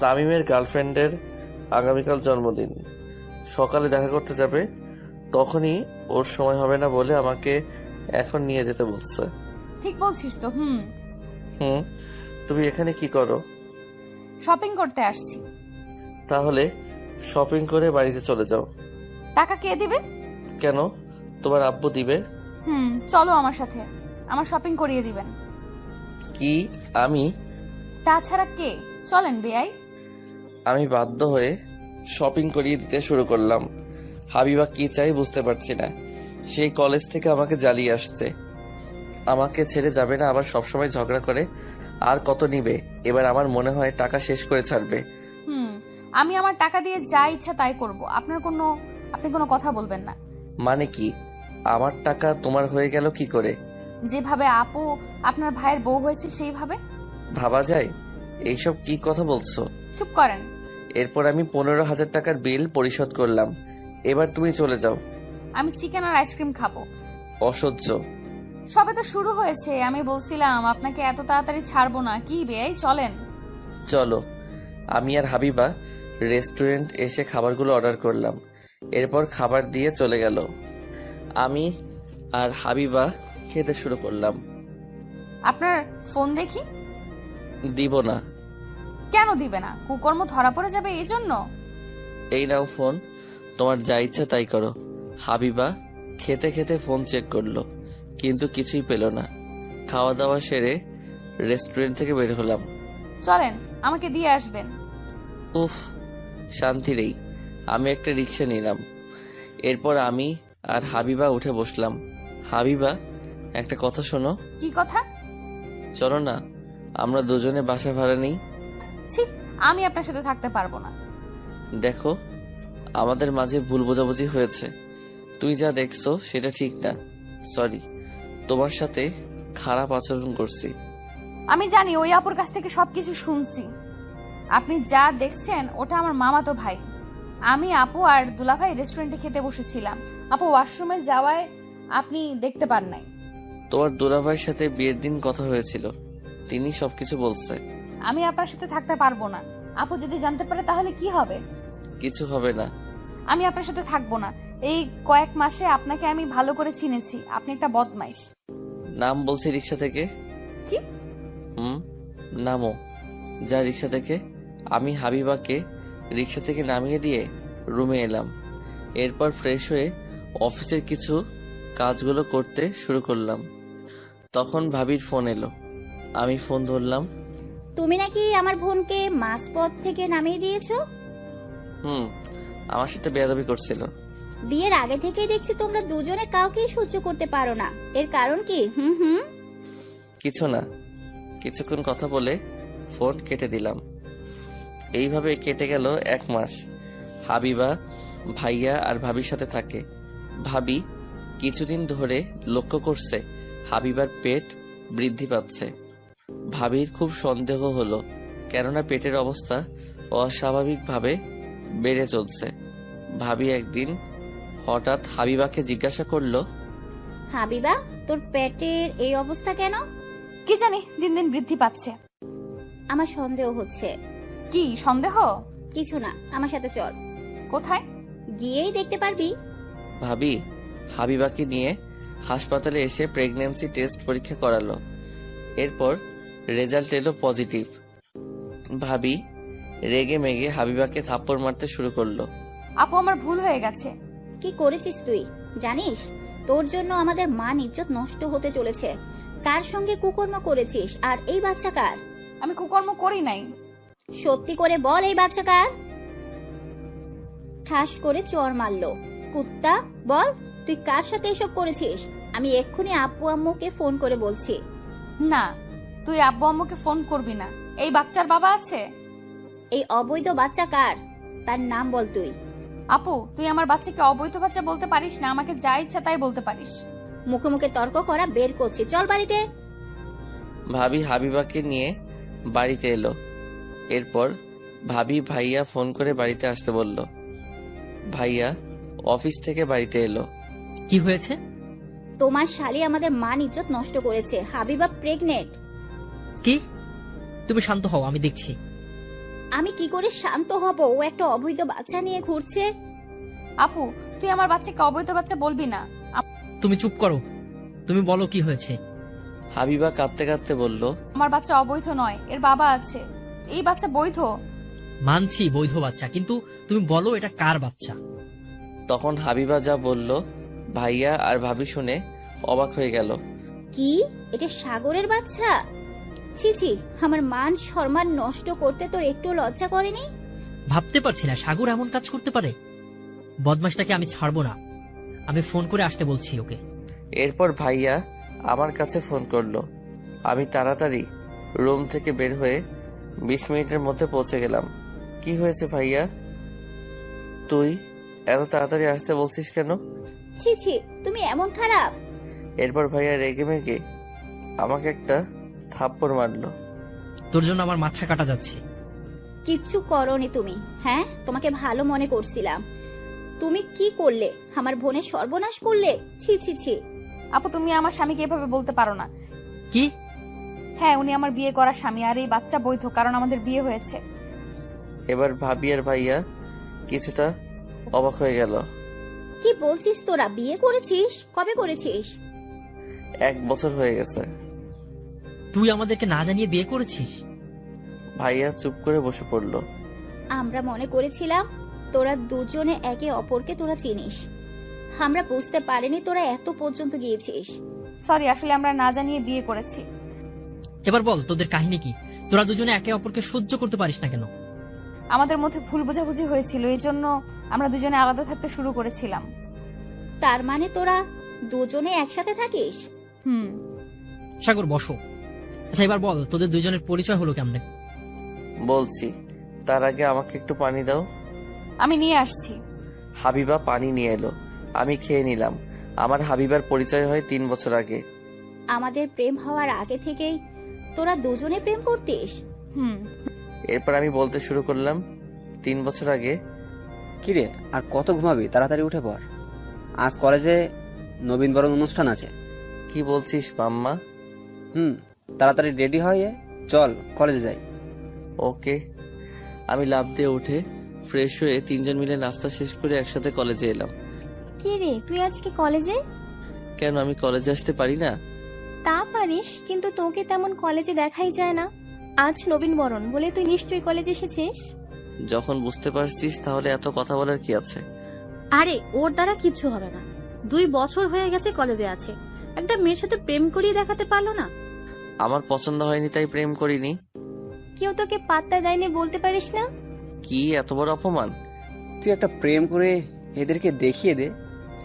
তামিমের গার্লফ্রেন্ডের আগামীকাল জন্মদিন, সকালে দেখা করতে যাবে। তখনই ওর সময় হবে না বলে আমাকে এখন নিয়ে যেতে বলছে। ঠিক বলছিস তো। তুমি এখানে কি করো? শপিং করতে আসছি। তাহলে শপিং করে বাড়িতে চলে যাও। টাকা কে দিবে? কেন, তোমার আব্বু দিবে। চলো আমার সাথে, আমার শপিং করিয়ে দিবেন। কি আমি? তাছাড়া কে? চলেন বেয়াই। আমি বাধ্য হয়ে শপিং করিয়ে দিতে শুরু করলাম। হাবিবা কি চাই বুঝতে পারছি না। সেই কলেজ থেকে আমাকে জ্বালিয়ে আসছে, আমাকে ছেড়ে যাবে না, আবার সবসময় ঝগড়া করে। আর কত নিবে? এবার আমার মনে হয় টাকা শেষ করে ছাড়বে। আমি আমার টাকা দিয়ে যা ইচ্ছা তাই করব। আপনি কোনো কথা বলবেন না। মানে কি? আমার টাকা তোমার হয়ে গেল কি করে? যেভাবে আপু আপনার ভাইয়ের বউ হয়েছে সেইভাবে। ভাবা যায়? এইসব কি কথা বলছো? চুপ করেন। এরপর আমি 15,000 টাকার বিল পরিশোধ করলাম। এবার তুমি চলে যাও। আমি চিকেন আর আইসক্রিম খাবো। অসহ্য। সবে তো শুরু হয়েছে। আমি বলছিলাম আপনাকে এত তাড়াতাড়ি ছাড়বো না। কি বেয়াই, চলেন। চলো। আমি আর হাবিবা রেস্টুরেন্ট এসে খাবারগুলো অর্ডার করলাম। এরপর খাবার দিয়ে চলে গেল। আমি আর হাবিবা খেতে শুরু করলাম। আপনার ফোন দেখি। দিব না। কেন দিবে না? কুকর্ম ধরা পড়ে যাবে এই জন্য? এই নাও ফোন, তোমার যা ইচ্ছা তাই করো। হাবিবা খেতে খেতে ফোন চেক করলো কিন্তু কিছুই পেল না। খাওয়া দাওয়া সেরে রেস্টুরেন্ট থেকে বের হলাম। চলেন, আমাকে দিয়ে আসবেন। উফ, শান্তি নেই। আমি একটা রিক্সা নিলাম। এরপর আমি আর হাবিবা উঠে বসলাম। হাবিবা, একটা কথা শোনো। কি কথা? চলো না, আমরা দুজনে বাসা ভাড়া নেই। ছি, আমি আপনার সাথে থাকতে পারবো না। দেখো, আমাদের মাঝে ভুল বোঝাবুঝি হয়েছে। তুই যা দেখছো সেটা ঠিক না। সরি, তোমার সাথে খারাপ আচরণ করছি। আমি জানি, ওই আপুর কাছ থেকে সবকিছু শুনছি। আপনি যা দেখছেন ওটা আমার মামাতো ভাই। আমি, আপু আর দুলাভাই রেস্টুরেন্টে খেতে বসেছিলাম। আপু ওয়াশরুমে যাওয়ায় আপনি দেখতে পান নাই। তোমার দুলাভাইয়ের সাথে বিয়ের দিন কথা হয়েছিল, তিনি সবকিছু বলছে। আমি আপনার সাথে থাকতে পারবো না। আপু যদি জানতে পারে তাহলে কি হবে? কিছু হবে না। আমি আপনার সাথে থাকবো না। এই কয়েক মাসে আপনাকে আমি ভালো করে চিনেছি, আপনি একটা বদমাইশ। নাম বলছি রিক্সা থেকে। কি? নামো যা রিক্সা থেকে। আমি হাবিবাকে রিক্সা থেকে নামিয়ে দিয়ে রুমে এলাম। এরপর ফ্রেশ হয়ে অফিসের কিছু কাজগুলো করতে শুরু করলাম। তখন ভাবির ফোন এলো। আমি ফোন ধরলাম। তুমি নাকি আমার বোনকে মাঝপথ থেকে নামিয়ে দিয়েছো? আমার সাথে বেয়াদবি করছিল। বিয়ের আগে থেকেই দেখছি তোমরা দুজনে কাউকেই সহ্য করতে পারো না, এর কারণ কি? কিছু না, কিছুক্ষণ কথা বলে ফোন কেটে দিলাম। এইভাবে কেটে গেল 1 মাস। হাবিবা ভাইয়া আর ভাবির সাথে থাকে। ভাবি কিছুদিন ধরে লক্ষ্য করছে হাবিবার পেট বৃদ্ধি পাচ্ছে। ভাবির খুব সন্দেহ হলো, কেননা পেটের অবস্থা অস্বাভাবিকভাবে বেড়ে চলছে। ভাবি একদিন হঠাৎ হাবিবাকে জিজ্ঞাসা করলো, হাবিবা, তোর পেটের এই অবস্থা কেন? কি জানি, দিন দিন বৃদ্ধি পাচ্ছে। আমার সন্দেহ হচ্ছে। কি সন্দেহ? কিছু না, আমার সাথে চল। কোথায়? গিয়েই দেখতে পারবি। ভাবি হাবিবাকে নিয়ে হাসপাতালে এসে প্রেগন্যান্সি টেস্ট পরীক্ষা করালো। এরপর রেজাল্ট এলো পজিটিভ। ভাবি রেগে মেগে হাবিবাকে থাপ্পড় মারতে শুরু করলো। আপু, আমার ভুল হয়ে গেছে। কি করেছিস তুই জানিস? তোর জন্য আমাদের মান ইজ্জত নষ্ট হতে চলেছে। কার সঙ্গে কুকর্ম করেছিস? আর এই বাচ্চা কার? আমি কুকর্ম করি নাই। সত্যি করে বল, এই বাচ্চা কার? ঠাস করে চর মারলো। কুত্তা, বল তুই কার সাথে এসব করেছিস? আমি এক্ষুনি আব্বু আম্মুকে ফোন করে বলছি। না, তুই আব্বু আম্মুকে ফোন করবি না। এই বাচ্চার বাবা আছে। এই অবৈধ বাচ্চা কার? তার নাম বল তুই। আপু, তুই আমার বাচ্চাকে অবৈধ বাচ্চা বলতে পারিস না। আমাকে যা ইচ্ছা তাই বলতে পারিস। মুখে মুখে তর্ক করা বের করছি, চল বাড়িতে। ভাবি হাবিবাকে নিয়ে বাড়িতে এলো। এরপর ভাবি ভাইয়া ফোন করে বাড়িতে আসতে বলল। ভাইয়া অফিস থেকে বাড়িতে এলো। কি হয়েছে? তোমার শালি আমাদের মান ইজ্জত নষ্ট করেছে। হাবিবা প্রেগনেন্ট। কি? তুমি শান্ত হও, আমি দেখছি। আমি কি করে শান্ত হব? ও একটা অবৈধ বাচ্চা নিয়ে ঘুরছে। আপু, তুই আমার বাচ্চাকে অবৈধ বাচ্চা বলবি না। তুমি চুপ করো, তুমি বলো কি হয়েছে। হাবিবা কাঁদতে কাঁদতে বলল, আমার বাচ্চা অবৈধ নয়, এর বাবা আছে। এই বাচ্চা বৈধ। মানছি বৈধ বাচ্চা, কিন্তু তুমি বলো এটা কার বাচ্চা। তখন হাবিবা যা বলল ভাইয়া আর ভাবি শুনে অবাক হয়ে গেল। কি? এটা সাগরের বাচ্চা? ছি ছি, আমার মান সম্মান নষ্ট করতে তোর একটু লজ্জা করেনি? ভাবতে পারছি না সাগর এমন কাজ করতে পারে। বদমাশটাকে আমি ছাড়বো না। আমি ফোন করে আসতে বলছি ওকে। এরপর ভাইয়া আমার কাছে ফোন করলো। আমি তাড়াতাড়ি রুম থেকে বের হয়ে 20 মিনিটের মধ্যে পৌঁছে গেলাম। কি হয়েছে ভাইয়া? তুই এত তাড়াতাড়ি আসতে বলছিস কেন? ছি ছি, তুমি এমন খারাপ? এরপর ভাইয়া রেগে মেগে আমাকে একটা থাপ্পড় মারলো। তোর জন্য আমার মাথা কাটা যাচ্ছে। কিচ্ছু করনি তুমি। হ্যাঁ, তোমাকে ভালো মনে করছিলাম। তুমি কি করলে? আমার বোনের সর্বনাশ করলে। ছি ছি ছি। আপু, তুমি আমার স্বামীকে এভাবে বলতে পারো না। কি? হ্যাঁ, উনি আমার বিয়ে করা স্বামী, আর এই বাচ্চা বৈধ, কারণ আমাদের বিয়ে হয়েছে। এবার ভাবি আর ভাইয়া কিছুটা অবাক হয়ে গেল। কি বলছিস? তোরা বিয়ে করেছিস? কবে করেছিস? 1 বছর হয়ে গেছে। তুই আমাদেরকে না জানিয়ে বিয়ে করেছিস? ভাইয়া চুপ করে বসে পড়লো। আমরা মনে করেছিলাম তোরা দুজনে একে অপরকে তোরা চিনিস। আমরা বুঝতে পারিনি তোরা এত পর্যন্ত গিয়েছিস। সরি, আসলে আমরা না জানিয়ে বিয়ে করেছি। এবার বল তোদের কাহিনী কি? তোরা দুজনে একে অপরকে সহ্য করতে পারিস না কেন? আমাদের মধ্যে ভুল বোঝাবুঝি হয়েছিল, এই জন্য আমরা দুজনে আলাদা থাকতে শুরু করেছিলাম। তার মানে তোরা দুজনে একসাথে থাকিস? সাগর বসো। আচ্ছা এবার বল তোদের দুজনের পরিচয় হলো কেমনে? বলছি, তার আগে আমাকে একটু পানি দাও। আমি নিয়ে আসছি। হাবিবা পানি নিয়ে এলো। আমি খেয়ে নিলাম। আমার হাবিবার পরিচয় হয় 3 বছর আগে। আমাদের প্রেম হওয়ার আগে থেকেই তোরা দুজনে প্রেম করতিস? এরপর আমি বলতে শুরু করলাম, 3 বছর আগে। কিরে, আর কত ঘুমাবি? তাড়াতাড়ি উঠে পড়, আজ কলেজে নবীনবরণ অনুষ্ঠান আছে। কি বলছিস মাম্মা? তাড়াতাড়ি রেডি হয়ে চল কলেজে যাই। ওকে। আমি লাফ দিয়ে উঠে ফ্রেশ হয়ে তিনজন মিলে নাস্তা শেষ করে একসাথে কলেজে এলাম। কি রে, তুই আজকে কলেজে? কেন, আমি কলেজে আসতে পারি না? তা পারিস, কিন্তু তোকে তেমন কলেজে দেখাই যায় না। আজ নবীন বরণ বলে তুই নিশ্চয়ই কলেজে এসেছিস। যখন বুঝতে পারছিস তাহলে এত কথা বলার কি আছে? আরে ওর দ্বারা কিচ্ছু হবে না। 2 বছর হয়ে গেছে কলেজে আছে, একটা মেয়ের সাথে প্রেম করিয়ে দেখাতে পারলো না। আমার পছন্দ হয়নি তাই প্রেম করিনি। কেউ তোকে পাত্তা দেয়নি বলতে পারিস না? কি এত বড় অপমান? তুই একটা প্রেম করে এদেরকে দেখিয়ে দে।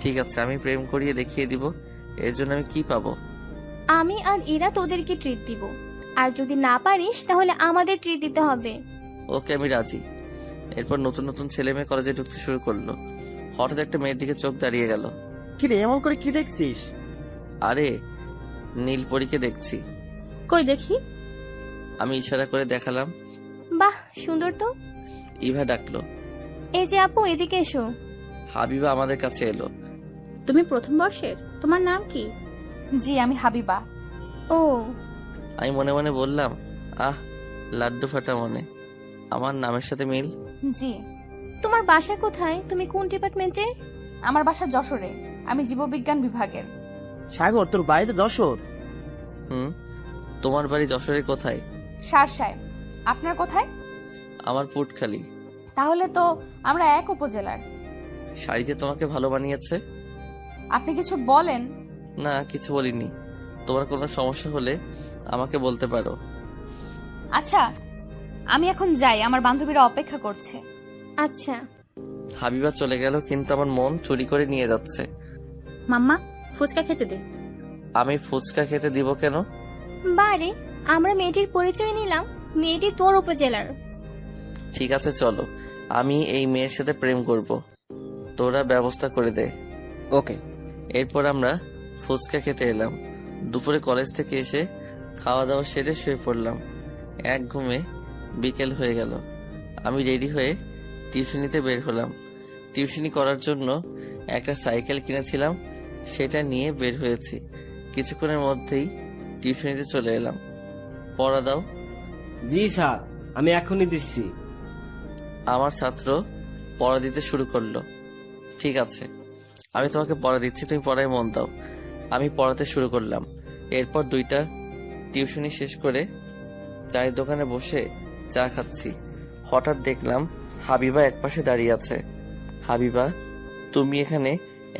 ঠিক আছে, আমি প্রেম করিয়ে দেখিয়ে দিব। এর জন্য আমি কি পাবো? আমি আর এরা তোদেরকে ট্রিট দিব, আর যদি না পারিস তাহলে আমাদের ট্রিট দিতে হবে। ওকে, আমি রাজি। এরপর নতুন নতুন ছেলে মেয়ে কলেজে ঢুকতে শুরু করলো। হঠাৎ একটা মেয়ের দিকে চোখ দাঁড়িয়ে গেল। কি রে, এমন করে কি দেখছিস? আরে নীলপরীকে দেখছি। কই দেখি। আমি ইশারা করে দেখালাম। বাহ, সুন্দর তো। ইভা ডাকলো। এই যে আপু, এদিকে এসো। হাবিবা আমাদের কাছে এলো। তুমি প্রথম বর্ষের, তোমার নাম কি? জি, আমি হাবিবা। ও, আমি মনে মনে বললাম, আহ লাড্ডু ফাটা মনে, আমার নামের সাথে মিল। জি। তোমার বাসা কোথায়? তুমি কোন ডিপার্টমেন্টে? আমার বাসা যশোরে, আমি জীববিজ্ঞান বিভাগের। সাগর, তোর বাড়ি তো যশোর। তোমার বাড়ি যশোরের কোথায়? সারসায়। আপনার কোথায়? আমার পুটখালি। তাহলে তো আমরা এক উপজেলার। শাড়িতে তোমাকে ভালো মানিয়েছে। আপনি কিছু বলেন? না, কিছু বলিনি। তোমার কোনো সমস্যা হলে আমাকে বলতে পারো। আচ্ছা, আমি এখন যাই, আমার বান্ধবীরা অপেক্ষা করছে। আচ্ছা। হাবিবা চলে গেল, কিন্তু আমার মন চুরি করে নিয়ে যাচ্ছে। মাম্মা, ফুচকা খেতে দে। আমি ফুচকা খেতে দিব কেন? বারে, আমরা মেয়েটির পরিচয় নিলাম, মেয়েটি তোর উপজেলার। ঠিক আছে চলো, আমি এই মেয়ের সাথে প্রেম করব, তোরা ব্যবস্থা করে দে। ওকে। এরপর আমরা ফুচকা খেতে এলাম। দুপুরে কলেজ থেকে এসে খাওয়া দাওয়া সেরে শুয়ে পড়লাম। এক ঘুমে বিকেল হয়ে গেল। আমি রেডি হয়ে টিউশনিতে বের হলাম। টিউশনি করার জন্য একটা সাইকেল কিনেছিলাম, সেটা নিয়ে বের হয়েছি। কিছুক্ষণের মধ্যেই টিউশনিতে চলে এলাম। পড়া দাও। জি স্যার, আমি এখনই দিচ্ছি। আমার ছাত্র পড়া দিতে শুরু করলো। ঠিক আছে, আমি তোমাকে পড়া দিচ্ছি, তুমি পড়ায় মন দাও। আমি পড়াতে শুরু করলাম। এরপর 2টা টিউশনি শেষ করে চায়ের দোকানে বসে চা খাচ্ছি। হঠাৎ দেখলাম হাবিবা একপাশে দাঁড়িয়ে আছে। হাবিবা, তুমি এখানে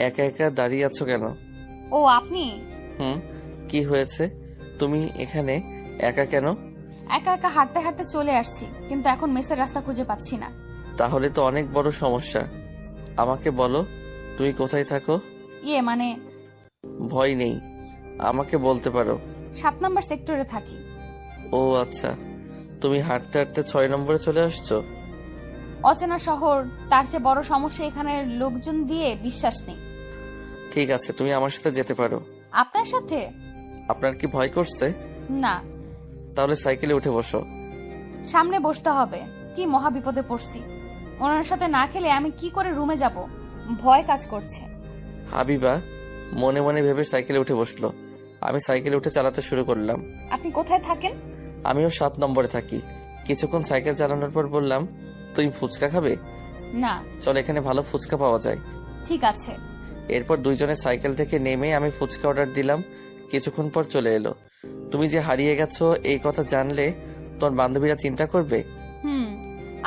একা একা দাঁড়িয়ে আছো কেন? ও আপনি? কি হয়েছে? তুমি এখানে একা কেন? একা একা হাঁটতে হাঁটতে চলে আসছি, কিন্তু এখন মেসের রাস্তা খুঁজে পাচ্ছি না। তাহলে তো অনেক বড় সমস্যা। আমাকে বলো তুমি কোথায় থাকো? মানে ভয় নেই, আমাকে বলতে পারো। 7 নম্বর সেক্টরে থাকি। ও আচ্ছা, তুমি হাঁটতে হাঁটতে 6 নম্বরে চলে আসছো? অচেনা শহর, তার চেয়ে বড় সমস্যা এখানে লোকজন দিয়ে বিশ্বাস নেই। ঠিক আছে, তুমি আমার সাথে যেতে পারো। আপনার সাথে? আপনার কি ভয় করছে? না। তাহলে সাইকেলে উঠে বসো। সামনে বসতে হবে, কি মহা বিপদে পড়ছি। ওনার সাথে না খেলে আমি কি করে রুমে যাব, ভয় কাজ করছে। হাবিবা মনে মনে ভেবে সাইকেলে উঠে বসলো। আমি সাইকেলে উঠে চালাতে শুরু করলাম। আপনি কোথায় থাকেন? আমিও 7 নম্বরে থাকি। কিছুক্ষণ সাইকেল চালানোর পর বললাম, তুমি ফুচকা খাবে? না। চল, এখানে ভালো ফুচকা পাওয়া যায়। ঠিক আছে। এরপর দুইজনে সাইকেল থেকে নেমে আমি ফুচকা অর্ডার দিলাম। কিছুক্ষণ পর চলে এলো। তুমি যে হারিয়ে গেছো এই কথা জানলে তোর বান্ধবীরা চিন্তা করবে।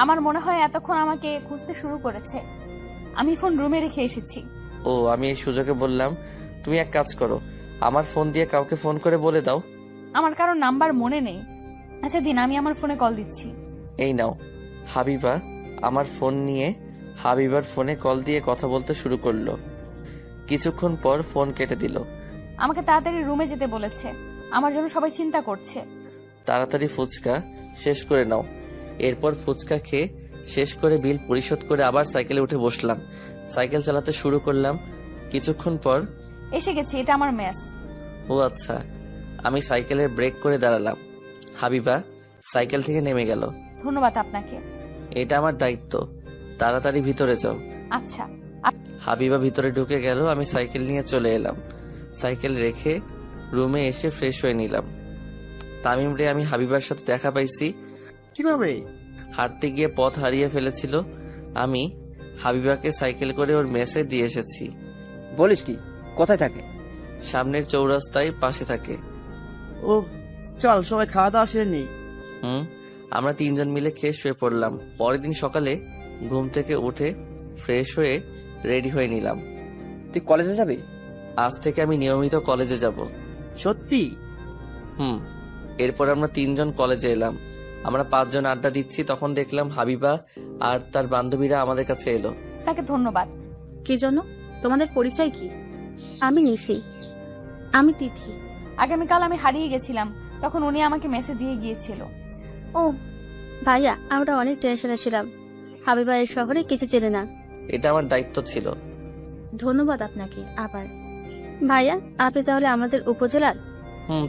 আমার মনে হয় এতক্ষণ আমাকে খুঁজতে শুরু করেছে। আমি ফোন রুমে রেখে এসেছি। ও, আমি এই সুযোগে বললাম, তুমি এক কাজ করো, আমার ফোন দিয়ে কাউকে ফোন করে বলে দাও। আমার কারো নাম্বার মনে নেই। আচ্ছা দিন, আমি আমার ফোনে কল দিচ্ছি। এই নাও। হাবিবা আমার ফোন নিয়ে হাবিবার ফোনে কল দিয়ে কথা বলতে শুরু করলো। কিছুক্ষণ পর ফোন কেটে দিল। আমাকে তাড়াতাড়ি রুমে যেতে বলেছে, আমার জন্য সবাই চিন্তা করছে। তাড়াতাড়ি ফুচকা শেষ করে নাও। এরপর ফুচকা খেয়ে শেষ করে বিল পরিশোধ করে আবার সাইকেলে উঠে বসলাম। সাইকেল চালাতে শুরু করলাম। কিছুক্ষণ পর এসে গেছি, এটা আমার মেস। ও আচ্ছা। আমি সাইকেলের ব্রেক করে দাঁড়ালাম। হাবিবা সাইকেল থেকে নেমে গেল। ধন্যবাদ আপনাকে। এটা আমার দায়িত্ব, তাড়াতাড়ি ভিতরে যাও। আচ্ছা। হাবিবা ভিতরে ঢুকে গেল। আমি সাইকেল নিয়ে চলে এলাম। সাইকেল রেখে রুমে এসে ফ্রেশ হয়ে নিলাম। তামিম রে, আমি হাবিবার সাথে দেখা পাইছি। কিভাবে? হাঁটতে গিয়ে পথ হারিয়ে ফেলেছিল, আমি হাবিবাকে সাইকেল করে ওর মেসে দিয়ে এসেছি। বলিস কি? কোথায় থাকে? সামনের চৌরাস্তায় পাশে থাকে। ও চল সবাই খাওয়া দাওয়া সেরে নেই। আমরা 3 জন মিলে খেয়ে শুয়ে পড়লাম। পরের দিন সকালে ঘুম থেকে উঠে ফ্রেশ হয়ে রেডি হয়ে নিলাম। তুই কলেজে যাবি? আজ থেকে আমি নিয়মিত কলেজে যাব। সত্যি? এরপর আমরা 3 জন কলেজে এলাম। আমরা 5 জন আড্ডা দিচ্ছি, তখন দেখলাম হাবিবা আর তার বান্ধবীরা আমাদের কাছে এলো। তাকে ধন্যবাদ। কি জন্য? তোমাদের পরিচয় কি? আমি নিশি। আমি তিথি। আগামীকাল আমি হারিয়ে গেছিলাম, তখন উনি আমাকে মেসেজ দিয়ে গিয়েছিল। ও ভাইয়া, আমরা অনেক টেনশনে ছিলাম। হাবিবা এই শহরে কিছু চেনে না। এটা আমার দায়িত্ব ছিল। ধন্যবাদ আপনাকে আবার। ভাইয়া, আপনি তাহলে আমাদের উপজেলার?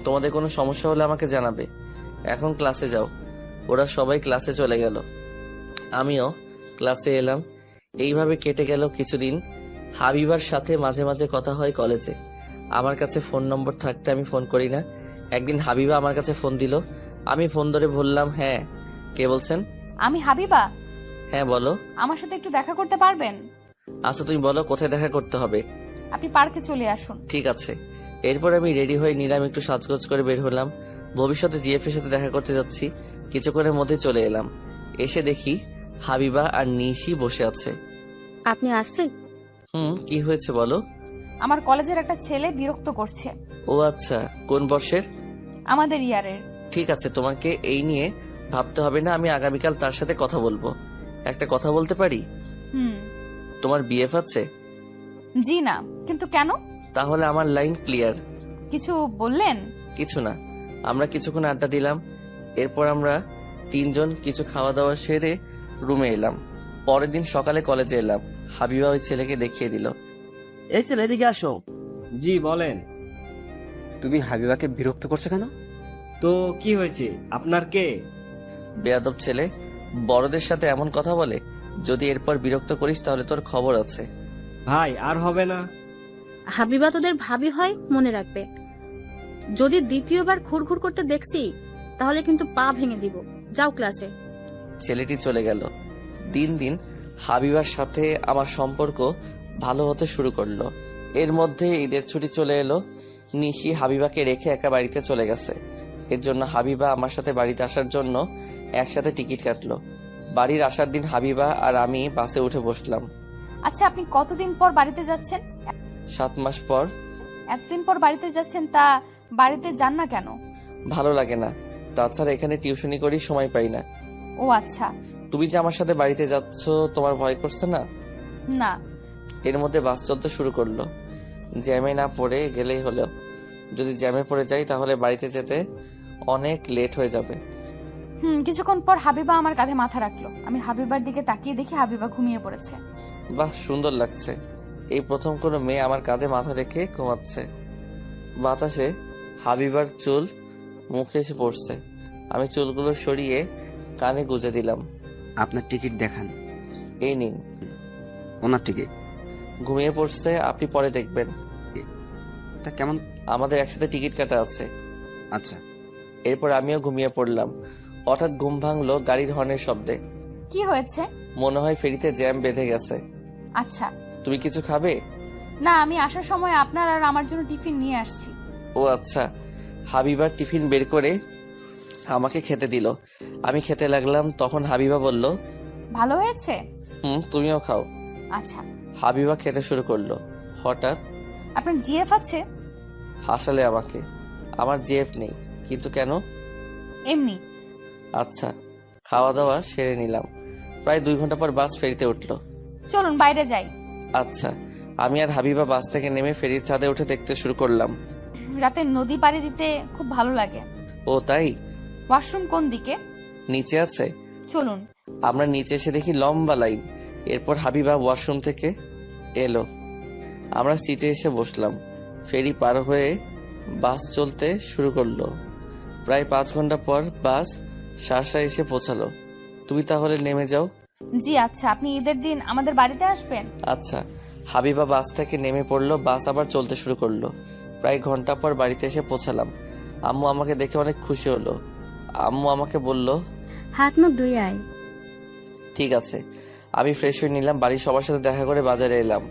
তোমাদের কোনো সমস্যা হলে আমাকে জানাবে। এখন ক্লাসে যাও। ওরা সবাই ক্লাসে চলে গেল, আমিও ক্লাসে এলাম। এইভাবে কেটে গেল কিছুদিন। হাবিবার সাথে মাঝে মাঝে কথা হয় কলেজে। আমার কাছে ফোন নম্বর থাকতে আমি ফোন করি না। একদিন হাবিবা আমার কাছে ফোন দিল। আমি ফোন ধরে বললাম, হ্যাঁ, কে বলছেন? আমি হাবিবা। হ্যাঁ বলো। আমার সাথে একটু দেখা করতে পারবেন? আচ্ছা তুমি বলো কোথায় দেখা করতে হবে। আপনি পার্কে চলে আসুন। ঠিক আছে। এরপর আমি রেডি হয়ে নিলাম, একটু সাজগোজ করে বের হলাম। ভবিষ্যতে জিএফ এর সাথে দেখা করতে যাচ্ছি। কিছুক্ষণের মধ্যে চলে এলাম। এসে দেখি হাবিবা আর নিশি বসে আছে। আপনি আসছেন? কি হয়েছে বলো। আমার কলেজের একটা ছেলে বিরক্ত করছে। ও আচ্ছা, কোন বর্ষের? আমাদের ইয়ারের। ঠিক আছে, তোমাকে এই নিয়ে ভাবতে হবে না। আমি আগামীকাল তার সাথে কথা বলবো। একটা কথা বলতে পারি? তোমার বিএফ আছে? জি না। কিন্তু কেন? তাহলে আমার লাইন ক্লিয়ার। কিছু বললেন? কিছু না। আমরা কিছুক্ষণ আড্ডা দিলাম। এরপর আমরা 3 জন কিছু খাওয়া দাওয়া সেরে রুমে এলাম। পরের দিন সকালে কলেজে এলাম। হাবিবা ওই ছেলেকে দেখিয়ে দিল। এই ছেলে, এদিকে আসো। জি বলেন। তুমি হাবিবাকে বিরক্ত করছো কেন? তো কি হয়েছে? আপনার কে? বেয়াদব ছেলে, বড়দের সাথে এমন কথা বলে। যদি এরপর বিরক্ত করিস তাহলে তোর খবর আছে। ভাই আর হবে না। হাবিবা তোদের ভাবি হয়, মনে রাখবে। যদি দ্বিতীয়বার ঘুরঘুর করতে দেখছি তাহলে কিন্তু পা ভেঙে দিব। যাও ক্লাসে। ছেলেটি চলে গেল। দিন দিন হাবিবার সাথে আমার সম্পর্ক ভালো হতে শুরু করলো। এর মধ্যে ঈদের ছুটি চলে এলো। নিশি হাবিবাকে রেখে একা বাড়িতে চলে গেছে। এর জন্য হাবিবা আমার সাথে বাড়িতে আসার জন্য একসাথে টিকিট কাটলো। বাড়ির আসার দিন হাবিবা আর আমি বাসে উঠে বসলাম। আচ্ছা, আপনি কতদিন পর বাড়িতে যাচ্ছেন? 7 মাস পর। এতদিন পর বাড়িতে যাচ্ছেন, তা বাড়িতে যান না কেন? ভালো লাগে না। তাছাড়া এখানে টিউশনি করি, সময় পাই না। ও আচ্ছা। তুমি যে আমার সাথে বাড়িতে যাচ্ছ, তোমার ভয় করছে না? না। এর মধ্যে বাস চলতে শুরু করলো। জ্যামে না পড়ে গেলেই হলো। যদি জ্যামে পড়ে যাই তাহলে বাড়িতে যেতে অনেক লেট হয়ে যাবে। কিছুক্ষণ পর হাবিবা আমার কাঁধে মাথা রাখলো। আমি হাবিবার দিকে তাকিয়ে দেখি হাবিবা ঘুমিয়ে পড়েছে। বাহ, সুন্দর লাগছে। এই প্রথম কোনো মেয়ে আমার কাঁধে মাথা রেখে ঘুমাচ্ছে। বাতাসে হাবিবার চুল মুখে এসে পড়ছে। আমি চুলগুলো সরিয়ে কানে গুজে দিলাম। আপনার টিকিট দেখান। এই নিন। ওনার টিকিট। ঘুমিয়ে পড়ছে, আপনি পরে দেখবেন। তা কেমন? আমাদের একসাথে টিকিট কাটা আছে। আচ্ছা। এরপর আমিও ঘুমিয়ে পড়লাম। হঠাৎ ঘুম ভাঙলো গাড়ির হর্নের শব্দে। কি হয়েছে? মনে হয় ফেরিতে জ্যাম বেঁধে গেছে। আচ্ছা। তুমি কিছু খাবে? না, আমি আসার সময় আপনার আর আমার জন্য টিফিন নিয়ে আসছি। ও আচ্ছা। হাবিবার টিফিন বের করে আমাকে খেতে দিল। আমি খেতে লাগলাম। তখন হাবিবা বলল, ভালো হয়েছে? তুমিও খাও। আচ্ছা। হাবিবা খেতে শুরু করলো। হঠাৎ, আপনার জিএফ আছে? হাসালে আমাকে। আমার জিএফ নেই। কিন্তু কেন? এমনি। আচ্ছা। খাওয়া দাওয়া সেরে নিলাম। প্রায় 2 ঘন্টা পর বাস ফেরিতে উঠলো। চলুন বাইরে যাই। আচ্ছা। আমি আর হাবিবা বাস থেকে নেমে ফেরির ছাদে উঠে দেখতে শুরু করলাম। রাতে নদী পাড়ি দিতে খুব ভালো লাগে। ও তাই? ওয়াশরুম কোন দিকে? নিচে আছে। চলুন। আমরা নিচে এসে দেখি লম্বা লাইন। এরপর হাবিবা ওয়াশরুম থেকে এলো। আমরা সিটে এসে বসলাম। ফেরি পার হয়ে বাস চলতে শুরু করলো। প্রায় 5 ঘন্টা পর বাস শার্শা এসে পৌঁছালো। তুমি তাহলে নেমে যাও। জি আচ্ছা। আপনি ঈদের দিন আমাদের বাড়িতে আসবেন? আচ্ছা। হাবিবা বাস থেকে নেমে পড়লো। বাস আবার চলতে শুরু করলো। প্রায় ঘন্টা পর বাড়িতে এসে পৌঁছালাম। আম্মু আমাকে দেখে অনেক খুশি হলো। আম্মু আমাকে বলল, হাত মুখ ধুয়ে আয়। ঠিক আছে। আমি ফ্রেশ হয়ে নিলাম, বাড়ির সবার সাথে দেখা করে বাজারে এলাম।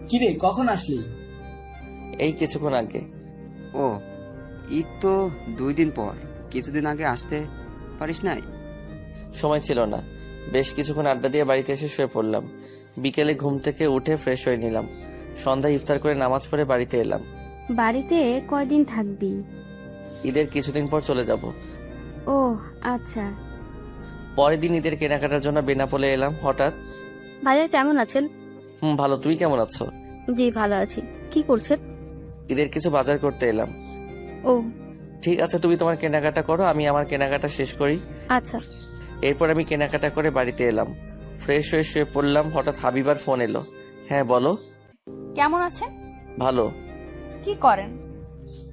কিরে কখন আসলি? এই কিছুক্ষণ আগে। ও, ঈদ তো 2 দিন পর, কিছুদিন আগে আসতে পারিস নাই? সময় ছিল না, বেশ কিছুক্ষণ আড্ডা দিয়ে বাড়িতে এসে শুয়ে পড়লাম। বিকেলে ঘুম থেকে উঠে ফ্রেশ হয়ে নিলাম, সন্ধ্যায় ইফতার করে নামাজ পড়ে বাড়িতে এলাম। বাড়িতে কয়দিন থাকবি? ঈদের কিছুদিন পর চলে যাব। ও আচ্ছা। পরের দিন ঈদের কেনাকাটার জন্য বেনাপোলে এলাম। হঠাৎ, ভাইয়া কেমন আছেন? ভালো, তুই কেমন আছো? জি ভালো আছি। কি করছেন? ঈদের কিছু বাজার করতে এলাম। ও ঠিক আছে, তুমি তোমার কেনাকাটা করো, আমি আমার কেনাকাটা শেষ করি। আচ্ছা। এরপর আমি কেনাকাটা করে বাড়িতে এলাম, ফ্রেশ হয়ে শুয়ে পড়লাম। হঠাৎ হাবিবার ফোন এলো। হ্যাঁ বলো। কেমন আছেন? ভালো। কি করেন?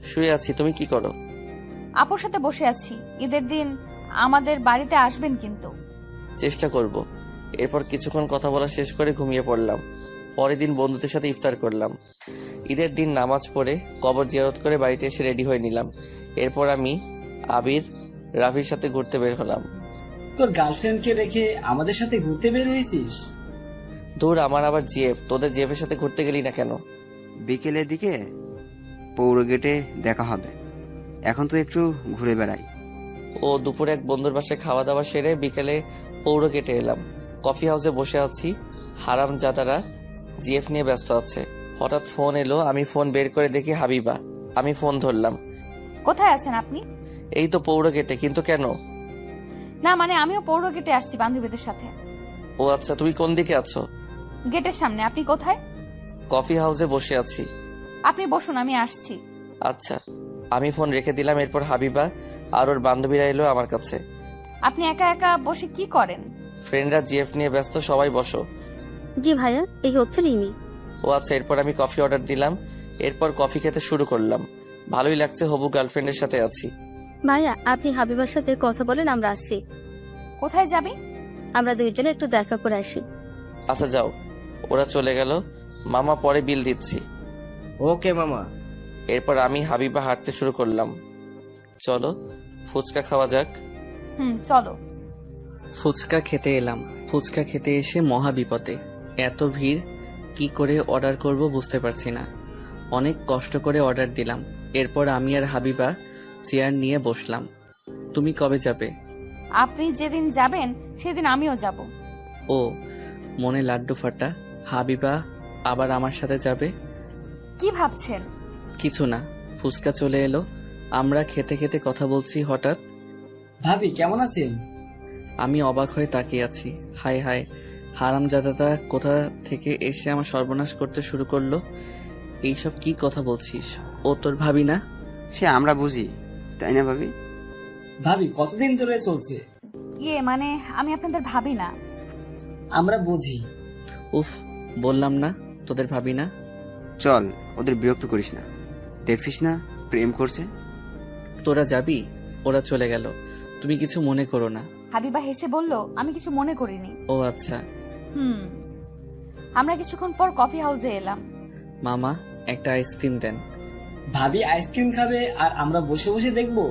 শুয়ে আছি, তুমি কি করো? আপুর সাথে বসে আছি। ঈদের দিন আমাদের বাড়িতে আসবেন কিন্তু। চেষ্টা করব। এরপর কিছুক্ষণ কথা বলা শেষ করে ঘুমিয়ে পড়লাম। পরের দিন বন্ধুদের সাথে ইফতার করলাম। ঈদের দিন নামাজ পড়ে কবর জিয়ারত করে বাড়িতে এসে রেডি হয়ে নিলাম। এরপর আমি আবির, রাফির সাথে ঘুরতে বের হলাম। তোর গার্লফ্রেন্ডকে রেখে আমাদের সাথে ঘুরতে বের হয়েছিস? দূর, আমার আবার জিএফ, তোদের জিএফের সাথে ঘুরতে গেলি না কেন? বিকেলের দিকে পৌর গেটে দেখা হবে, এখন তো একটু ঘুরে বেড়াই। ও, দুপুরে এক বন্ধুর বাসায় খাওয়া দাওয়া সেরে বিকেলে পৌর গেটে এলাম। কফি হাউসে বসে আছি, হারামজাদারা জিএফ নিয়ে ব্যস্ত আছে। হঠাৎ ফোন এলো, আমি ফোন বের করে দেখি হাবিবা। আমি ফোন ধরলাম। কোথায় আছেন আপনি? এই তো পৌর গেটে। কিন্তু কেন? না মানে আমিও পৌর গেটে আসছি বান্ধবীদের সাথে। ও আচ্ছা, তুমি কোন দিকে আছো? গেটের সামনে। আপনি কোথায়? কফি হাউসে বসে আছি। আপনি বসুন, আমি আসছি। আচ্ছা। আমি ফোন রেখে দিলাম। এরপর হাবিবা আর ওর বান্ধবীরা এলো আমার কাছে। আপনি একা একা বসে কি করেন? ফ্রেন্ডরা জিএফ নিয়ে ব্যস্ত, সবাই বসো। জি ভাইয়া, এই হচ্ছে রিমি। ও আচ্ছা। এরপর আমি কফি অর্ডার দিলাম। এরপর কফি খেতে শুরু করলাম। ভালোই লাগছে, হবু গার্লফ্রেন্ডের সাথে আছি। ভাইয়া আপনি হাবিবার সাথে কথা বলেন, আমরা আসছি। কোথায় যাবি? আমরা দুইজনে একটু দেখা করে আসি। আচ্ছা যাও। ওরা চলে গেল। মামা পরে বিল দিচ্ছি। ওকে মামা। এরপর আমি হাবিবা হাঁটতে শুরু করলাম। চলো ফুচকা খাওয়া যাক। চলো। ফুচকা খেতে এলাম। ফুচকা খেতে এসে মহা বিপদে। এত ভিড়, কি করে অর্ডার করব বুঝতে পারছি না। অনেক কষ্ট করে অর্ডার দিলাম। এরপর আমি আর হাবিবা চেয়ার নিয়ে বসলাম। তুমি কবে যাবে? আপনি যেদিন যাবেন সেদিন আমিও যাব। ও, মনে লাড্ডু ফাটা। হাবিবা আবার আমার সাথে যাবে? কি ভাবছেন? কিছু না। ফুচকা চলে এলো, আমরা খেতে খেতে কথা বলছি। হঠাৎ, ভাবি কেমন আছেন? আমি অবাক হয়ে তাকিয়ে আছি। হায় হায়, হারামজাদাটা কোথা থেকে এসে আমার সর্বনাশ করতে শুরু করলো। এইসব কি কথা বলছিস? ও তোর ভাবি না? সে আমরা বুঝি, তাই না ভাবি? ভাবি কতদিন ধরে চলছে? মানে আমি আপনাদের ভাবি না। আমরা বুঝি। উফ, বললাম না তোদের ভাবি না। চল, ওদের বিরক্ত করিস না, দেখছিস না প্রেম করছে। তোরা যাবি? ওরা চলে গেল, তুমি কিছু মনে করো না। হাবিবা হেসে বলল, আমি কিছু মনে করিনি। ও আচ্ছা। আমরা কিছুক্ষণ পর কফি হাউসে এলাম। মামা একটা আইসক্রিম দেন। ভাবি আইসক্রিম খাবে আর আমরা বসে বসে দেখবো?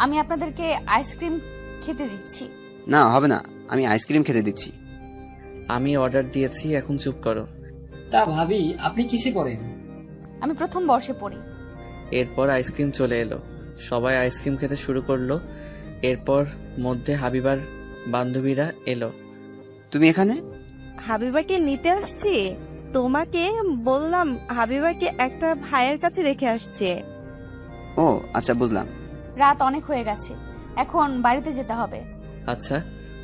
আমি আপনাদেরকে আইসক্রিম খেতে দিচ্ছি। না হবে না, আমি আইসক্রিম খেতে দিচ্ছি। আমি অর্ডার দিয়েছি, এখন চুপ করো। তা ভাবি আপনি কিসে পড়েন? আমি প্রথম বর্ষে পড়ি। এরপর আইসক্রিম চলে এলো, সবাই আইসক্রিম খেতে শুরু করলো। এরপর মধ্যে হাবিবার বান্ধবীরা এলো। তুমি এখানে? হাবিবাকে নিতে আসছি। তোমাকে বললাম হাবিবাকে একটা ভাইয়ের কাছে রেখে আসছে। ও আচ্ছা, বুঝলাম। রাত অনেক হয়ে গেছে, এখন বাড়িতে যেতে হবে। আচ্ছা,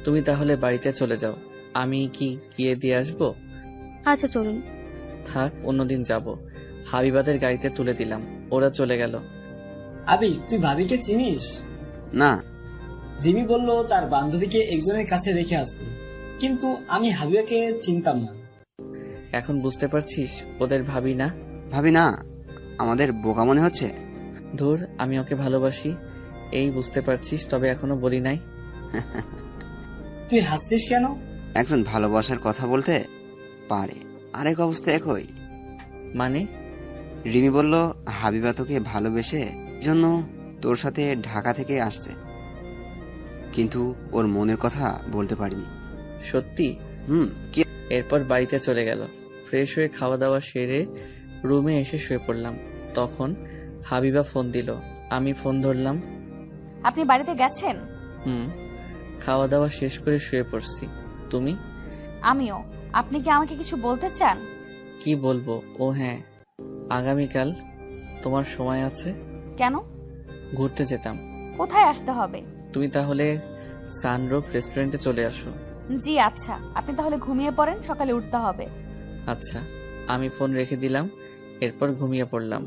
তুমি তাহলে বাড়িতে চলে যাও, আমি কি গিয়ে দিয়ে আসবো? আচ্ছা চলুন। থাক, অন্যদিন যাব। হাবিবাদের গাড়িতে তুলে দিলাম, ওরা চলে গেল। আবি তুই ভাবিকে চিনিস? না। রিমি বলল তার বান্ধবীকে একজনের কাছে রেখে আসতে, কিন্তু আমি হাবিবাকে চিনতাম না। এখন বুঝতে পারছিস ওদের ভাবি না? ভাবি না, আমাদের বোকা মনে হচ্ছে। ধুর, আমি ওকে ভালোবাসি, এই বুঝতে পারছিস, তবে এখনো বলি নাই। তুই হাসতিস কেন? একজন ভালোবাসার কথা বলতে পারে, আরেক অবস্থা একই। মানে? রিমি বলল হাবিবা তোকে ভালোবেসে জন্য তোর সাথে ঢাকা থেকে আসছে, কিন্তু ওর মনের কথা বলতে পারিনি। সত্যি? কি? এরপর বাড়িতে চলে গেল। ফ্রেশ হয়ে খাওয়া দাওয়া সেরে রুমে এসে শুয়ে পড়লাম। তখন হাবিবা ফোন দিল। আমি ফোন ধরলাম। আপনি বাড়িতে গেছেন? খাওয়া দাওয়া শেষ করে শুয়ে পড়ছি। তুমি? আমিও। আপনি কি আমাকে কিছু বলতে চান? কি বলবো? ও হ্যাঁ, আগামীকাল তোমার সময় আছে? কেন? ঘুরতে যেতাম। কোথায় আসতে হবে? তুমি তাহলে সানরুফ রেস্টুরেন্টে চলে আসো। জি আচ্ছা, আপনি তাহলে ঘুমিয়ে পড়েন, সকালে উঠতে হবে। আচ্ছা। আমি ফোন রেখে দিলাম। এরপর ঘুমিয়ে পড়লাম।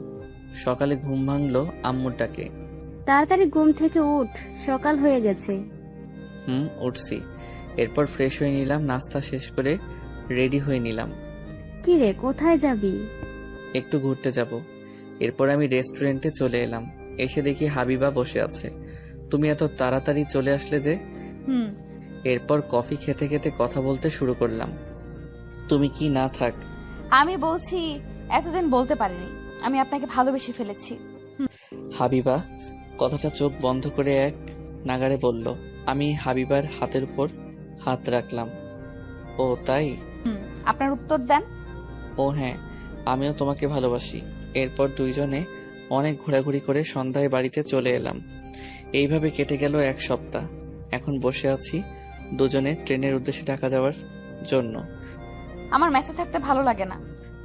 সকালে ঘুম ভাঙলো আম্মুর ডাকে। তাড়াতাড়ি ঘুম থেকে উঠ, সকাল হয়ে গেছে। উঠছি। এরপর ফ্রেশ হয়ে নিলাম, নাস্তা শেষ করে রেডি হয়ে নিলাম। কি রে, কোথায় যাবি? একটু ঘুরতে যাব। এরপর আমি রেস্টুরেন্টে চলে এলাম। এসে দেখি হাবিবা বসে আছে। তুমি এত তাড়াতাড়ি চলে আসলে যে? এরপর কফি খেতে খেতে কথা বলতে শুরু করলাম। তুমি কি না থাক? আমি বলছি, এতদিন বলতে পারিনি, আমি আপনাকে ভালোবেসে ফেলেছি। হাবিবা কথাটা চোখ বন্ধ করে এক নাগারে বলল। আমি হাবিবার হাতের উপর হাত রাখলাম। ও তাই? আপনার উত্তর দেন। ও হ্যাঁ, আমিও তোমাকে ভালোবাসি। এরপর দুইজনে অনেক ঘোরাঘুরি করে সন্ধ্যায় বাড়িতে চলে এলাম। এইভাবে কেটে গেল এক সপ্তাহ। এখন বসে আছি দুজনে ট্রেনের উদ্দেশ্যে ঢাকা যাওয়ার জন্য। আমার মেসে থাকতে ভালো লাগে না।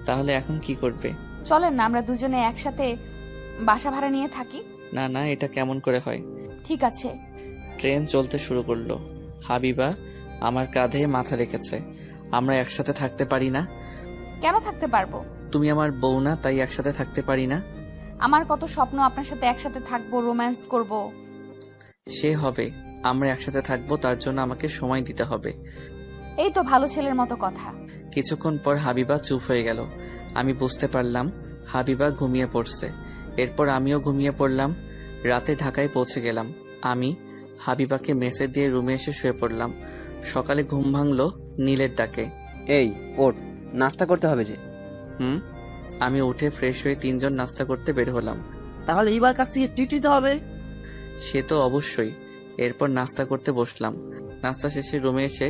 তাহলে এখন কি করবে? চলেন না আমরা দুজনে একসাথে বাসা ভাড়া নিয়ে থাকি। না না, এটা কেমন করে হয়? ঠিক আছে। ট্রেন চলতে শুরু করলো। হাবিবা আমার কাঁধে মাথা রেখেছে। আমরা একসাথে থাকতে পারি না? কেন থাকতে পারবো? তুমি আমার বউ না, তাই একসাথে থাকতে পারি না? আমার কত স্বপ্ন আপনার সাথে একসাথে থাকবো, রোম্যান্স করব। সে হবে, আমরা একসাথে থাকবো, তার জন্য আমাকে সময় দিতে হবে। এই তো ভালো ছেলের মতো কথা। কিছুক্ষণ পর হাবিবা চুপ হয়ে গেল। আমি বুঝতে পারলাম হাবিবা ঘুমিয়ে পড়ছে। এরপর আমিও ঘুমিয়ে পড়লাম। রাতে ঢাকায় পৌঁছে গেলাম। আমি হাবিবাকে মেসে দিয়ে রুমে এসে শুয়ে পড়লাম। সকালে ঘুম ভাঙলো নীলের ডাকে। এই ওঠ, নাস্তা করতে হবে যে। আমি উঠে ফ্রেশ হয়ে তিনজন নাস্তা করতে বের হলাম। তাহলে এবার কাছ থেকে ট্রিট দিতে হবে। সে তো অবশ্যই। এরপর নাস্তা করতে বসলাম। নাস্তা শেষে রুমে এসে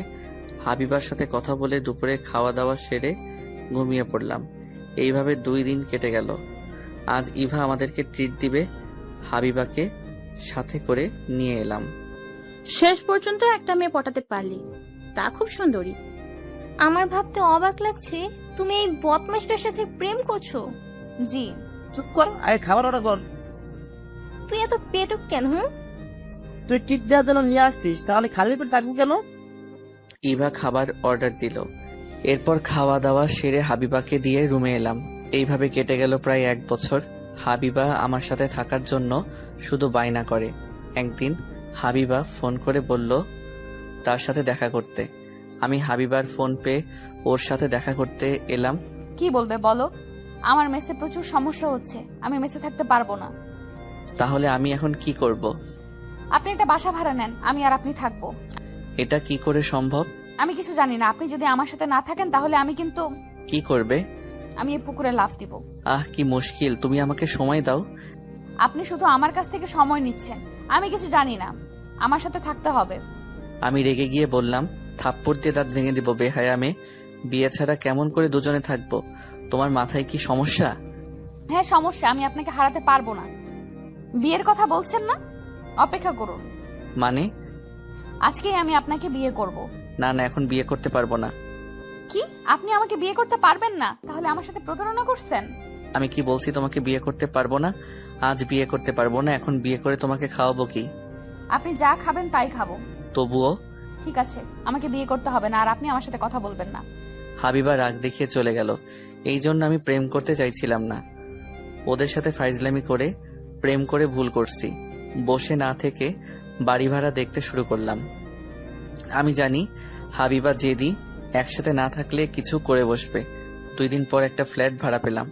হাবিবার সাথে কথা বলে দুপুরে খাওয়া দাওয়া সেরে ঘুমিয়ে পড়লাম। এইভাবে 2 দিন কেটে গেল। আজ ইভা আমাদেরকে ট্রিট দিবে। হাবিবাকে সাথে করে নিয়ে এলাম। শেষ পর্যন্ত একটা মেয়ে পটাতে পারলি, তা খুব সুন্দরী। আমার ভাবতে অবাক লাগছে, তুমি এই বদমাশটার সাথে প্রেম করছো। জি। চুপ কর, আগে খাবার অর্ডার কর। তুই এত পেটুক কেন? তুই ট্রিট দেওয়ার জন্য নিয়ে আসছিস, তাহলে খালি পেট থাকবো কেন? ইভা খাবার অর্ডার দিল। এরপর খাওয়া দাওয়া সেরে হাবিবাকে দিয়ে রুমে এলাম। এইভাবে কেটে গেল প্রায় 1 বছর। হাবিবা আমার সাথে থাকার জন্য শুধু বায়না করে। একদিন হাবিবা ফোন করে বলল তার সাথে দেখা করতে। আমি হাবিবার ফোন পেয়ে ওর সাথে দেখা করতে এলাম। কি বলবে বলো? আমার মেসে প্রচুর সমস্যা হচ্ছে, আমি মেসে থাকতে পারবো না। তাহলে আমি এখন কি করব? আপনি একটা বাসা ভাড়া নেন, আমি আর আপনি থাকবো। এটা কি করে সম্ভব? আমি কিছু জানি না। আপনি যদি আমার সাথে না থাকেন তাহলে আমি কিন্তু। কি করবে? আমি এই পুকুরে লাফ দিব। কি মুশকিল, তুমি আমাকে সময় দাও। আপনি শুধু আমার কাছ থেকে সময় নিচ্ছেন, আমি কিছু জানি না। আমার সাথে থাকতে হবে। আমি রেগে গিয়ে বললাম, থাপ্পড় দিয়ে দাঁত ভেঙে দিব বেহায়া মেয়ে। বিয়ে ছাড়া কেমন করে দুজনে থাকবো? তোমার মাথায় কি সমস্যা? হ্যাঁ সমস্যা, আমি আপনাকে হারাতে পারবো না। বিয়ের কথা বলছেন না? অপেক্ষা করুন। মানে? আজকেই আমি আপনাকে বিয়ে করব। না না, এখন বিয়ে করতে পারবো না। কি? আপনি আমাকে বিয়ে করতে পারবেন না? তাহলে আমার সাথে প্রতারণা করছেন। আমি কি বলছি তোমাকে বিয়ে করতে পারবো না? আজ বিয়ে করতে পারবো না, এখন বিয়ে করে তোমাকে খাওয়াবো কি? আপনি যা খাবেন তাই খাবো। তবুও? ঠিক আছে, আমাকে বিয়ে করতে হবে না, আর আপনি আমার সাথে কথা বলবেন না। হাবিবা রাগ দেখিয়ে চলে গেল। এই জন্য আমি প্রেম করতে চাইছিলাম না। ওদের সাথে ফাইজলামি করে প্রেম করে ভুল করছি। বসে না থেকে বাড়ি ভাড়া দেখতে শুরু করলাম। আমি জানি হাবিবা জেদি, একসাথে না থাকলে কিছু করে বসবে। 2 দিন পর একটা ফ্ল্যাট ভাড়া পেলাম।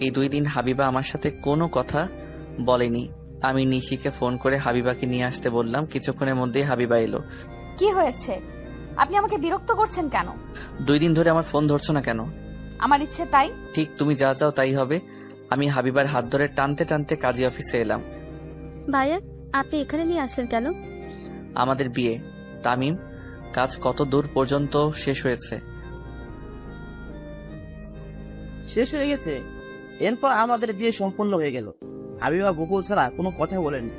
এই 2 দিন হাবিবা আমার সাথে কোনো কথা বলেনি। আমি নিশিকে ফোন করে হাবিবাকে নিয়ে আসতে বললাম। কিছুক্ষণের মধ্যেই হাবিবা এলো। কি হয়েছে? আপনি আমাকে বিরক্ত করছেন কেন? 2 দিন ধরে আমার ফোন ধরছো না কেন? আমার ইচ্ছে তাই। ঠিক, তুমি যা চাও তাই হবে। আমি হাবিবার হাত ধরে টানতে টানতে কাজী অফিসে এলাম। ভাইয়া, আপনি এখানে নিয়ে আসলেন কেন? আমাদের বিয়ে। তামিম কাজ কত দূর পর্যন্ত শেষ হয়েছে? শেষ হয়ে গেছে। এরপর আমাদের বিয়ে সম্পূর্ণ হয়ে গেল। হাবিবা গোকুল ছাড়া কোনো কথা বলেনি।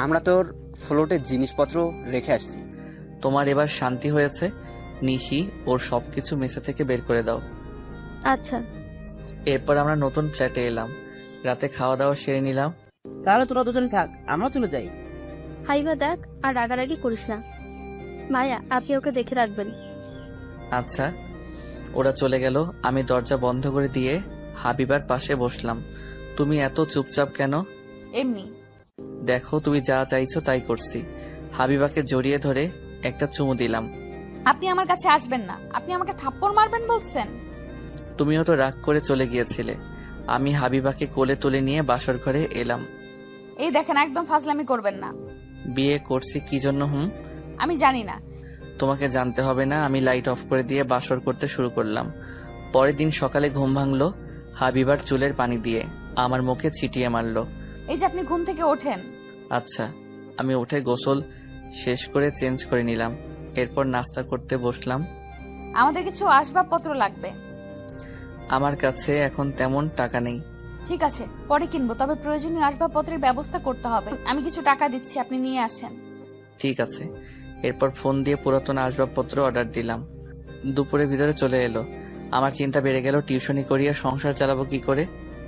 আমরা তোর ফ্লোটে জিনিসপত্র রেখে আসছি। তোমার এবার শান্তি হয়েছে? নিশি ওর সবকিছু মেসে থেকে বের করে দাও। আচ্ছা। এরপর আমরা নতুন ফ্ল্যাটে এলাম। রাতে খাওয়া দাওয়া সেরে নিলাম। তাহলে তোরা দুজন থাক, আমরা চলে যাই। হাইবা দেখ, আর রাগারাগি করিস না। মায়া, আপনি ওকে দেখে রাখবেন। আচ্ছা। ওরা চলে গেল। আমি দরজা বন্ধ করে দিয়ে হাবিবার পাশে বসলাম। তুমি এত চুপচাপ কেন? এমনি। দেখো, তুমি যা চাইছো তাই করছি। হাবিবাকে জড়িয়ে ধরে একটা চুমু দিলাম। আপনি আমার কাছে আসবেন না। আপনি আমাকে থাপ্পড় মারবেন বলছেন? তুমিও তো রাগ করে চলে গিয়েছিলে। আমি হাবিবাকে কোলে তুলে নিয়ে বাসর ঘরে এলাম। এই দেখেন, একদম ফাজলামি করবেন না। বিয়ে করছি কি জন্য? আমি জানি না। তোমাকে জানতে হবে না। আমি লাইট অফ করে দিয়ে বাসর করতে শুরু করলাম। পরের দিন সকালে ঘুম ভাঙলো হাবিবার চুলের পানি দিয়ে, আমার মুখে ছিটিয়ে মারলো। এই যে আপনি ঘুম থেকে ওঠেন। আচ্ছা। আমি উঠে গোসল শেষ করে চেঞ্জ করে নিলাম। এরপর নাস্তা করতে বসলাম। আমাদের কিছু আসবাবপত্র লাগবে। আমার কাছে এখন তেমন টাকা নেই। ঠিক আছে, পরে কিনবো, তবে প্রয়োজনীয় আসবাবপত্রের ব্যবস্থা করতে হবে। আমি কিছু টাকা দিচ্ছি, আপনি নিয়ে আসেন। ঠিক আছে। এরপর ফোন দিয়ে পুরাতন আসবাবপত্র অর্ডার দিলাম। দুপুরের ভিতরে চলে এলো। আমার চিন্তা বেড়ে গেল, টিউশনি করিয়া সংসার চালাবো কি করে।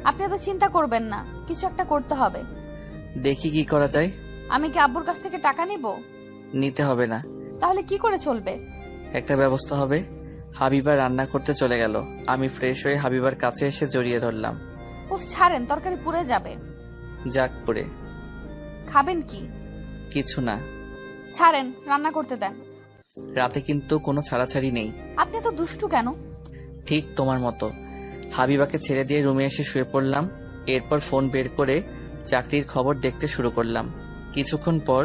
আপনি তো চিন্তা করবেন না, কিছু একটা করতে হবে। দেখি কি করা যায়। আমি কি আব্বুর কাছ থেকে টাকা নিব? নিতে হবে না। তাহলে কি করে চলবে? একটা ব্যবস্থা হবে। হাবিবা রান্না করতে চলে গেল। আমি ফ্রেশ হয়ে হাবিবার কাছে এসে জড়িয়ে ধরলাম। উফ, ছাড়েন, তরকারি পুড়ে যাবে। যাক পুড়ে। খাবেন কি? কিছু না। ছাড়েন, রান্না করতে দেন। রাতে কিন্তু কোনো ছাড়াছাড়ি নেই। আপনি তো দুষ্টু কেন? ঠিক তোমার মতো। হাবিবাকে ছেড়ে দিয়ে রুমে এসে শুয়ে পড়লাম। এরপর ফোন বের করে চাকরির খবর দেখতে শুরু করলাম। কিছুক্ষণ পর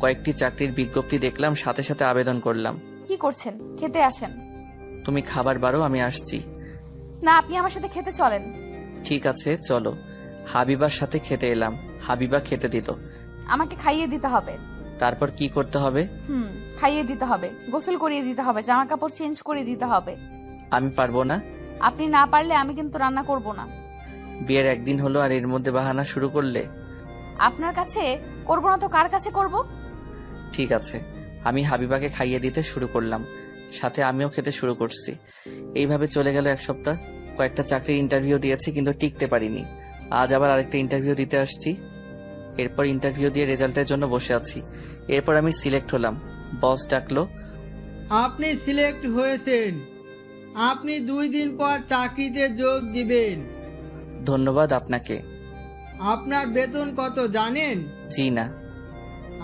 কয়েকটি চাকরির বিজ্ঞপ্তি দেখলাম, সাথে সাথে আবেদন করলাম। কি করছেন? খেতে আসেন। তুমি খাবার বারো, আমি আসছি। না, আপনি আমার সাথে খেতে চলেন। ঠিক আছে, চলো। হাবিবার সাথে খেতে এলাম। হাবিবা খেতে দিল। আমাকে খাইয়ে দিতে হবে। তারপর কি করতে হবে? খাইয়ে দিতে হবে, গোসল করিয়ে দিতে হবে, জামা কাপড় চেঞ্জ করে দিতে হবে। আমি পারবো না। আপনি না পারলে আমি কিন্তু রান্না করব না। বিয়ের একদিন হলো আর এর মধ্যে বাহানা শুরু করলে? আপনার কাছে করব না তো কার কাছে করব? ঠিক আছে। আমি হাবিবাকে খাইয়ে দিতে শুরু করলাম, সাথে আমিও খেতে শুরু করছি। এইভাবে চলে গেল এক সপ্তাহ। কয়েকটা চাকরির ইন্টারভিউ দিয়েছি, কিন্তু টিকতে পারিনি। আজ আবার আরেকটা ইন্টারভিউ দিতে আসছি। এরপর ইন্টারভিউ দিয়ে রেজাল্টের জন্য বসে আছি। এরপর আমি সিলেক্ট হলাম। বস ডাকলো। আপনি সিলেক্ট হয়েছেন, আপনি 2 দিন পর চাকরিতে যোগ দিবেন। ধন্যবাদ আপনাকে। আপনার বেতন কত জানেন? জি না।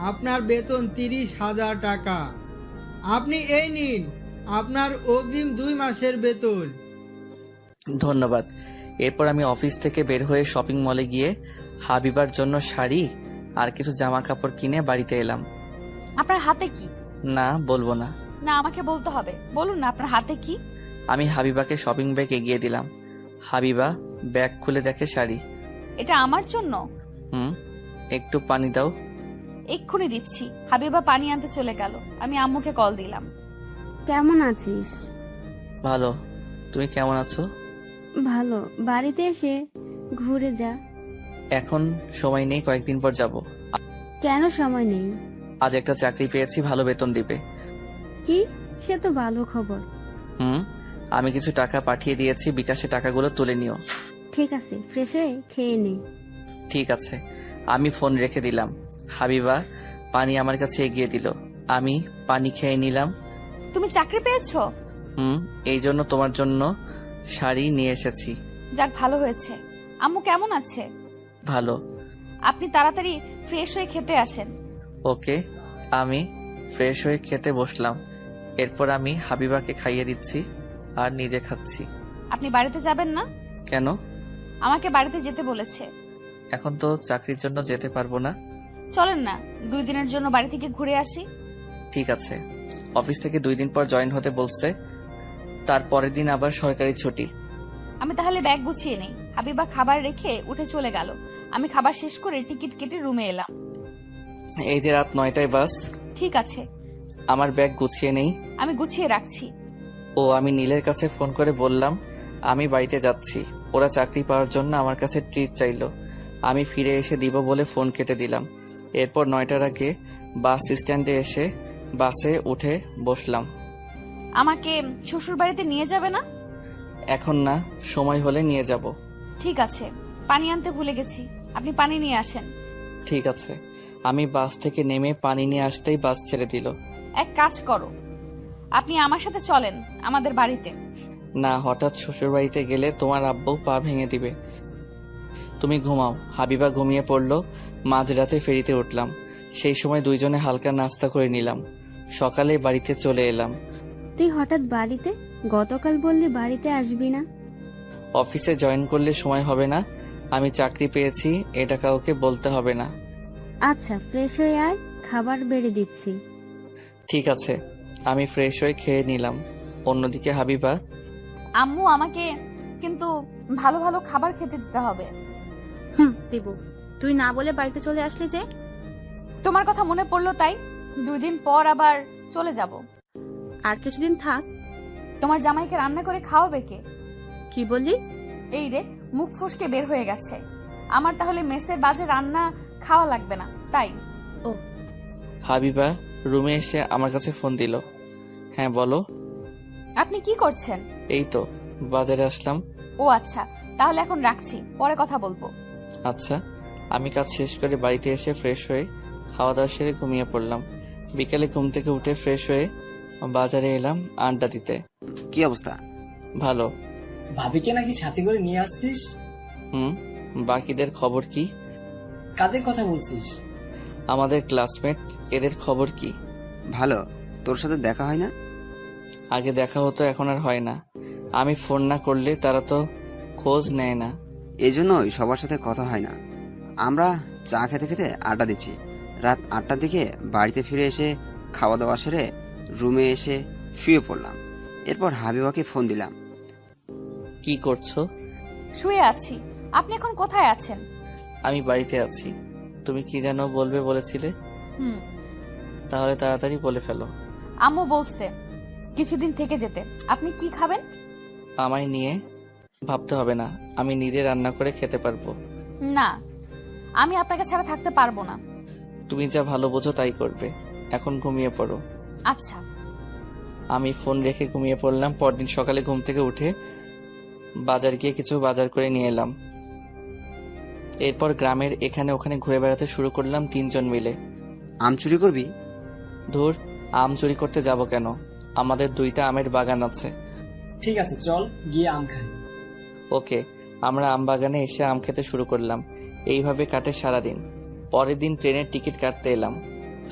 আপনার বেতন 30,000 টাকা। আপনি এই নিন আপনার অগ্রিম 2 মাসের বেতন। ধন্যবাদ। এরপর আমি অফিস থেকে বের হয়ে শপিং মলে গিয়ে হাবিবার জন্য শাড়ি আর কিছু জামা কাপড় কিনে বাড়িতে এলাম। আপনার হাতে কি? না, বলবো না। না, আমাকে বলতে হবে। বলুন না, আপনার হাতে কি? আমি হাবিবাকে শপিং ব্যাগ এগিয়ে দিলাম। হাবিবা ব্যাগ খুলে দেখে শাড়ি। এটা আমার জন্য? একটু পানি দাও। এক্ষুনি দিচ্ছি। হাবিবা পানি আনতে চলে গেল। আমি আম্মুকে কল দিলাম। কেমন আছিস? ভালো। তুমি কেমন আছো? ভালো। বাড়িতে এসে ঘুরে যা। এখন সময় নেই, কয়েকদিন পর যাব। কেন সময় নেই? আজ একটা চাকরি পেয়েছি, ভালো বেতন দিবে। কি? সে তো ভালো খবর। আমি কিছু টাকা পাঠিয়ে দিয়েছি, বিকাশে টাকাগুলো তুলে নিও। ঠিক আছে, ফ্রেশ হয়ে খেয়ে নে। ঠিক আছে। আমি ফোন রেখে দিলাম। হাবিবা পানি আমার কাছে এগিয়ে দিল। আমি পানি খেয়ে নিলাম। তুমি চাকরি পেয়েছো? এই জন্য তোমার জন্য শাড়ি নিয়ে এসেছি। যাক, ভালো হয়েছে। আম্মু কেমন আছে? ভালো। আপনি তাড়াতাড়ি ফ্রেশ হয়ে খেতে আসেন। ওকে। আমি ফ্রেশ হয়ে খেতে বসলাম। এরপর আমি হাবিবাকে খাইয়ে দিচ্ছি আর নিজে খাচ্ছি। আপনি বাড়িতে যাবেন না? কেন? আমাকে বাড়িতে যেতে বলেছে। এখন তো চাকরির জন্য যেতে পারবো না। চলেন না, 2 দিনের জন্য বাড়ি থেকে ঘুরে আসি। ঠিক আছে। অফিস থেকে 2 দিন পর জয়েন হতে বলছে। তারপরের দিন আবার সরকারি ছুটি। আমি তাহলে ব্যাগ গুছিয়ে নেই। হাবিবা খাবার রেখে উঠে চলে গেল। আমি খাবার শেষ করে টিকিট কেটে রুমে এলাম। এই যে রাত 9টায় বাস। ঠিক আছে। আমার ব্যাগ গুছিয়ে নেই। আমি গুছিয়ে রাখছি। ও আমি নীলের কাছে ফোন করে বললাম আমি বাড়িতে যাচ্ছি। ওরা চাকরি পাওয়ার জন্য আমার কাছে ট্রিট চাইলো। আমি ফিরে এসে দিব বলে ফোন কেটে দিলাম। এরপর 9টার আগে বাস স্ট্যান্ডে এসে বাসে উঠে বসলাম। আমাকে শ্বশুর বাড়িতে নিয়ে যাবে না? এখন না, সময় হলে নিয়ে যাব। ঠিক আছে, পানি আনতে ভুলে গেছি, আপনি পানি নিয়ে আসেন। ঠিক আছে। আমি বাস থেকে নেমে পানি নিয়ে আসতেই বাস ছেড়ে দিল। এক কাজ করো, আপনি আমার সাথে চলেন আমাদের বাড়িতে। না, হঠাৎ শ্বশুর বাড়িতে গেলে তোমার আব্বু পা ভেঙে দিবে। তুমি ঘুমাও। হাবিবা ঘুমিয়ে পড়লো। মাঝরাতে ফেরিতে উঠলাম। সেই সময় দুইজনে হালকা নাস্তা করে নিলাম। সকালে বাড়িতে চলে এলাম। তুই হঠাৎ বাড়িতে? গতকাল বললি বাড়িতে আসবি না। অফিসে জয়েন করলে সময় হবে না। আমি চাকরি পেয়েছি, এটা কাউকে বলতে হবে না। আচ্ছা, ফ্রেশ হয়ে আয়, খাবার বেড়ে দিচ্ছি। ঠিক আছে। আমি ফ্রেশ হয়ে খেয়ে নিলাম। অন্যদিকে হাবিবা, আম্মু আমাকে কিন্তু ভালো ভালো খাবার খেতে দিতে হবে। দিব। তুই না বলে বাড়িতে চলে আসলি যে? তোমার কথা মনে পড়লো তাই। 2 দিন পর আবার চলে যাব। আর কিছুদিন থাক। তোমার জামাইকে রান্না করে খাওয়াবে কে? কি বললি? এই রে, মুখ ফসকে বের হয়ে গেছে। আমার তাহলে মেসের বাজে রান্না খাওয়া লাগবে না তাই? ও। হাবিবা রুমে এসে আমার কাছে ফোন দিল। হ্যাঁ বলো। আপনি কি করছেন? এই তো বাজারে আসলাম। ও আচ্ছা, তাহলে এখন রাখছি, পরে কথা বলবো। আচ্ছা। আমি কাজ শেষ করে বাড়িতে এসে ফ্রেশ হয়ে খাওয়া দাওয়া সেরে ঘুমিয়ে পড়লাম। বিকালে ঘুম থেকে উঠে ফ্রেশ হয়ে বাজারে এলাম আড্ডা দিতে। কি অবস্থা? ভালো। ভাবিকে নাকি সাথে করে নিয়ে আসছিস? বাকিদের খবর কি? কাদের কথা বলছিস? আমাদের ক্লাসমেট, এদের খবর কি? ভালো। তোর সাথে দেখা হয় না? আগে দেখা হতো, এখন আর হয় না। আমি ফোন না করলে তারা তো খোঁজ নেয় না। এই জন্যই সবার সাথে কথা হয় না। আমরা চা খেতে খেতে আড্ডা দিচ্ছি। রাত 8টার দিকে বাড়িতে ফিরে এসে খাওয়া দাওয়া সেরে রুমে এসে শুয়ে পড়লাম। এরপর হাবিবাকে ফোন দিলাম। কি করছো? শুয়ে আছি। আপনি এখন কোথায় আছেন? আমি বাড়িতে আছি। তুমি কি যেন বলবে বলেছিলে? তাহলে তাড়াতাড়ি বলে ফেলো। আম্মু বলছে কিছুদিন থেকে যেতে। আপনি কি খাবেন? আমায় নিয়ে ভাবতে হবে না, আমি নিজে রান্না করে খেতে পারবো। না, আমি আপনাকে ছাড়া থাকতে পারবো না। তুমি যা ভালো বোঝো তাই করবে। এখন ঘুমিয়ে পড়ো। আচ্ছা। আমি ফোন রেখে ঘুমিয়ে পড়লাম। পরদিন সকালে ঘুম থেকে উঠে বাজার গিয়ে কিছু বাজার করে নিয়ে এলাম। এরপর গ্রামের এখানে ওখানে ঘুরে বেড়াতে শুরু করলাম 3 জন মিলে। আম চুরি করবি? ধুর, আম চুরি করতে যাব কেন? আমাদের 2টা আমের বাগান আছে। ঠিক আছে, চল গিয়ে আম খাই। ওকে। আমরা আম বাগানে এসে আম খেতে শুরু করলাম। এইভাবে কাটে সারাদিন। পরের দিন ট্রেনের টিকিট কাটতে এলাম।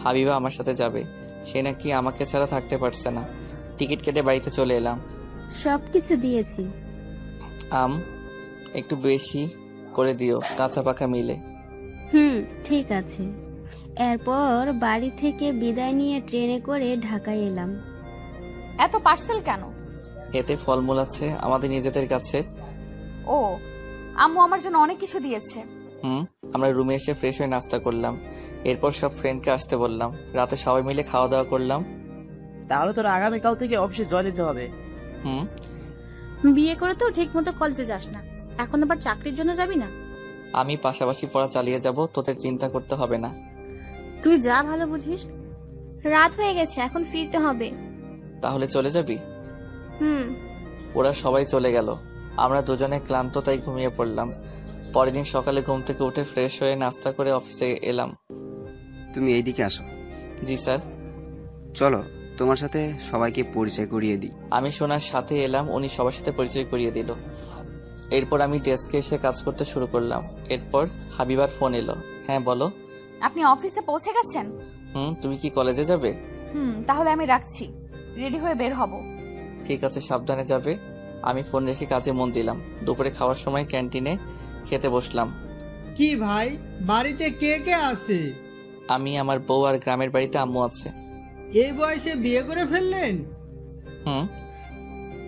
হাবিবা আমার সাথে যাবে। সে নাকি আমাকে ছাড়া থাকতে পারছে না। টিকিট কেটে বাড়িতে চলে এলাম। সবকিছু দিয়েছি। আম একটু বেশি করে দিও, কাঁচা পাকা মিলে। ঠিক আছে। এরপর বাড়ি থেকে বিদায় নিয়ে ট্রেনে করে ঢাকায় এলাম। এত পার্সেল কেন? এতে ফলমূল আছে আমাদের নিজেদের কাছে। ও, আম্মু আমার জন্য অনেক কিছু দিয়েছে। আমরা রুমে এসে ফ্রেশ হয়ে নাস্তা করলাম। এরপর সব ফ্রেন্ডকে আসতে বললাম। রাতে সবাই মিলে খাওয়া দাওয়া করলাম। তাহলে তোর আগামীকাল থেকে অফিসে জয়েন দিতে হবে। বিয়ে করে তো ঠিক মতো কলেজে যাস না, এখন আবার চাকরির জন্য যাবি না? আমি পাশাপাশি পড়া চালিয়ে যাব, তোদের চিন্তা করতে হবে না। তুই যা ভালো বুঝিস। রাত হয়ে গেছে, এখন ফিরতে হবে। তাহলে চলে যাবি? ওরা সবাই চলে গেল। আমরা দুজনে ক্লান্ত, তাই ঘুমিয়ে পড়লাম। পরের দিন সকালে ঘুম থেকে উঠে ফ্রেশ হয়ে নাস্তা করে অফিসে এলাম। তুমি এইদিকে আসো। জি স্যার। চলো তোমার সাথে সবাইকে পরিচয় করিয়ে দিই। আমি সোনার সাথে এলাম, উনি সবার সাথে পরিচয় করিয়ে দিল। এরপর আমি ডেস্কে এসে কাজ করতে শুরু করলাম। এরপর হাবিবার ফোন এলো। হ্যাঁ বলো। আপনি অফিসে পৌঁছে গেছেন? তুমি কি কলেজে যাবে? তাহলে আমি রাখছি, রেডি হয়ে বের হব। ঠিক আছে, সাবধানে যাবে। আমি ফোন রেখে কাজে মন দিলাম। দুপুরে খাওয়ার সময় ক্যান্টিনে খেতে বসলাম। কি ভাই, বাড়িতে কে কে আছে? আমি, আমার বউ আর গ্রামের বাড়িতে আম্মু আছে। এই বয়সে বিয়ে করে ফেললেন?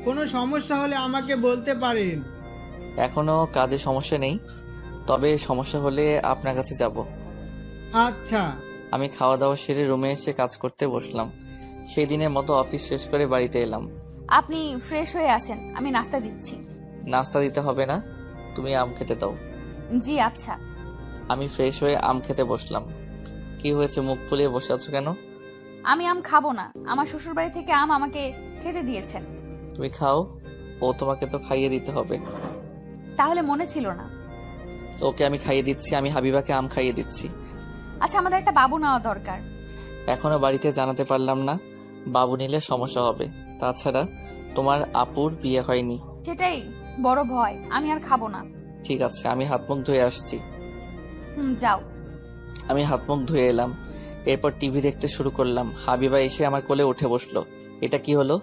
কোনো সমস্যা হলে আমাকে বলতে পারেন। এখনো কাজে সমস্যা নেই, তবে সমস্যা হলে আপনার কাছে যাব। আচ্ছা। আমি খাওয়া দাওয়া সেরে রুমে এসে কাজ করতে বসলাম। সেই দিনের মতো অফিস শেষ করে বাড়িতে এলাম। আপনি ফ্রেশ হয়ে আসেন, আমি নাস্তা দিচ্ছি। নাস্তা দিতে হবে না, তুমি আম খেতে দাও। জি আচ্ছা। আমি ফ্রেশ হয়ে আম খেতে বসলাম। কি হয়েছে, মুখ ফুলিয়ে বসে আছো কেন? আমি আম খাবো না, আমার শ্বশুর বাড়ি থেকে আম আমাকে খেতে দিয়েছেন। তুমি খাও, ও তোমাকে তো খাইয়ে দিতে হবে। তাহলে মনে ছিল না। ওকে আমি খাইয়ে দিচ্ছি, আমি হাবিবাকে আম খাইয়ে দিচ্ছি। আচ্ছা, আমাদের একটা বাবু নেওয়া দরকার। এখনো বাড়িতে জানাতে পারলাম না, বাবু নিলে সমস্যা হবে। তাছাড়া তোমার আপুর বিয়ে হয়নি। সেটাই বড় ভয়, আমি আর খাবো না। ঠিক আছে, আমি হাত মুখ ধুয়ে আসছি। যাও। আমি হাত মুখ ধুয়ে এলাম, এরপর টিভি দেখতে শুরু করলাম। হাবিবা এসে আমার কোলে উঠে বসলো। এটা কি হলো?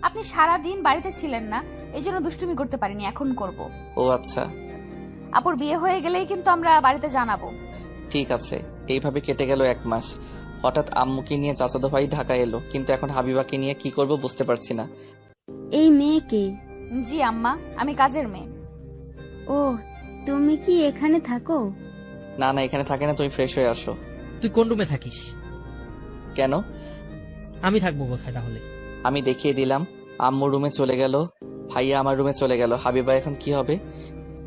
আপনি সারা দিন বাড়িতে ছিলেন না, এই জন্য দুষ্টুমি করতে পারিনি, এখন করব। ও আচ্ছা। আপুর বিয়ে হয়ে গেলেই কিন্তু আমরা বাড়িতে জানাবো। ঠিক আছে। এইভাবে কেটে গেল 1 মাস। হঠাৎ আম্মুকে নিয়ে চাচাতো ভাই ঢাকা এলো, কিন্তু এখন হাবিবাকে নিয়ে কি করব বুঝতে পারছি না। এই মেয়েকে? জি আম্মা, আমি কাজের মেয়ে। ও, তুমি কি এখানে থাকো? না না, এখানে থাকে না, তুমি ফ্রেশ হয়ে আসো। তুই কোন রুমে থাকিস? কেন? আমি থাকবো কোথায় তাহলে? আমি দেখিয়ে দিলাম। আম্মু রুমে চলে গেল, ভাইয়া আমার রুমে চলে গেল। হাবিবা এখন কি হবে?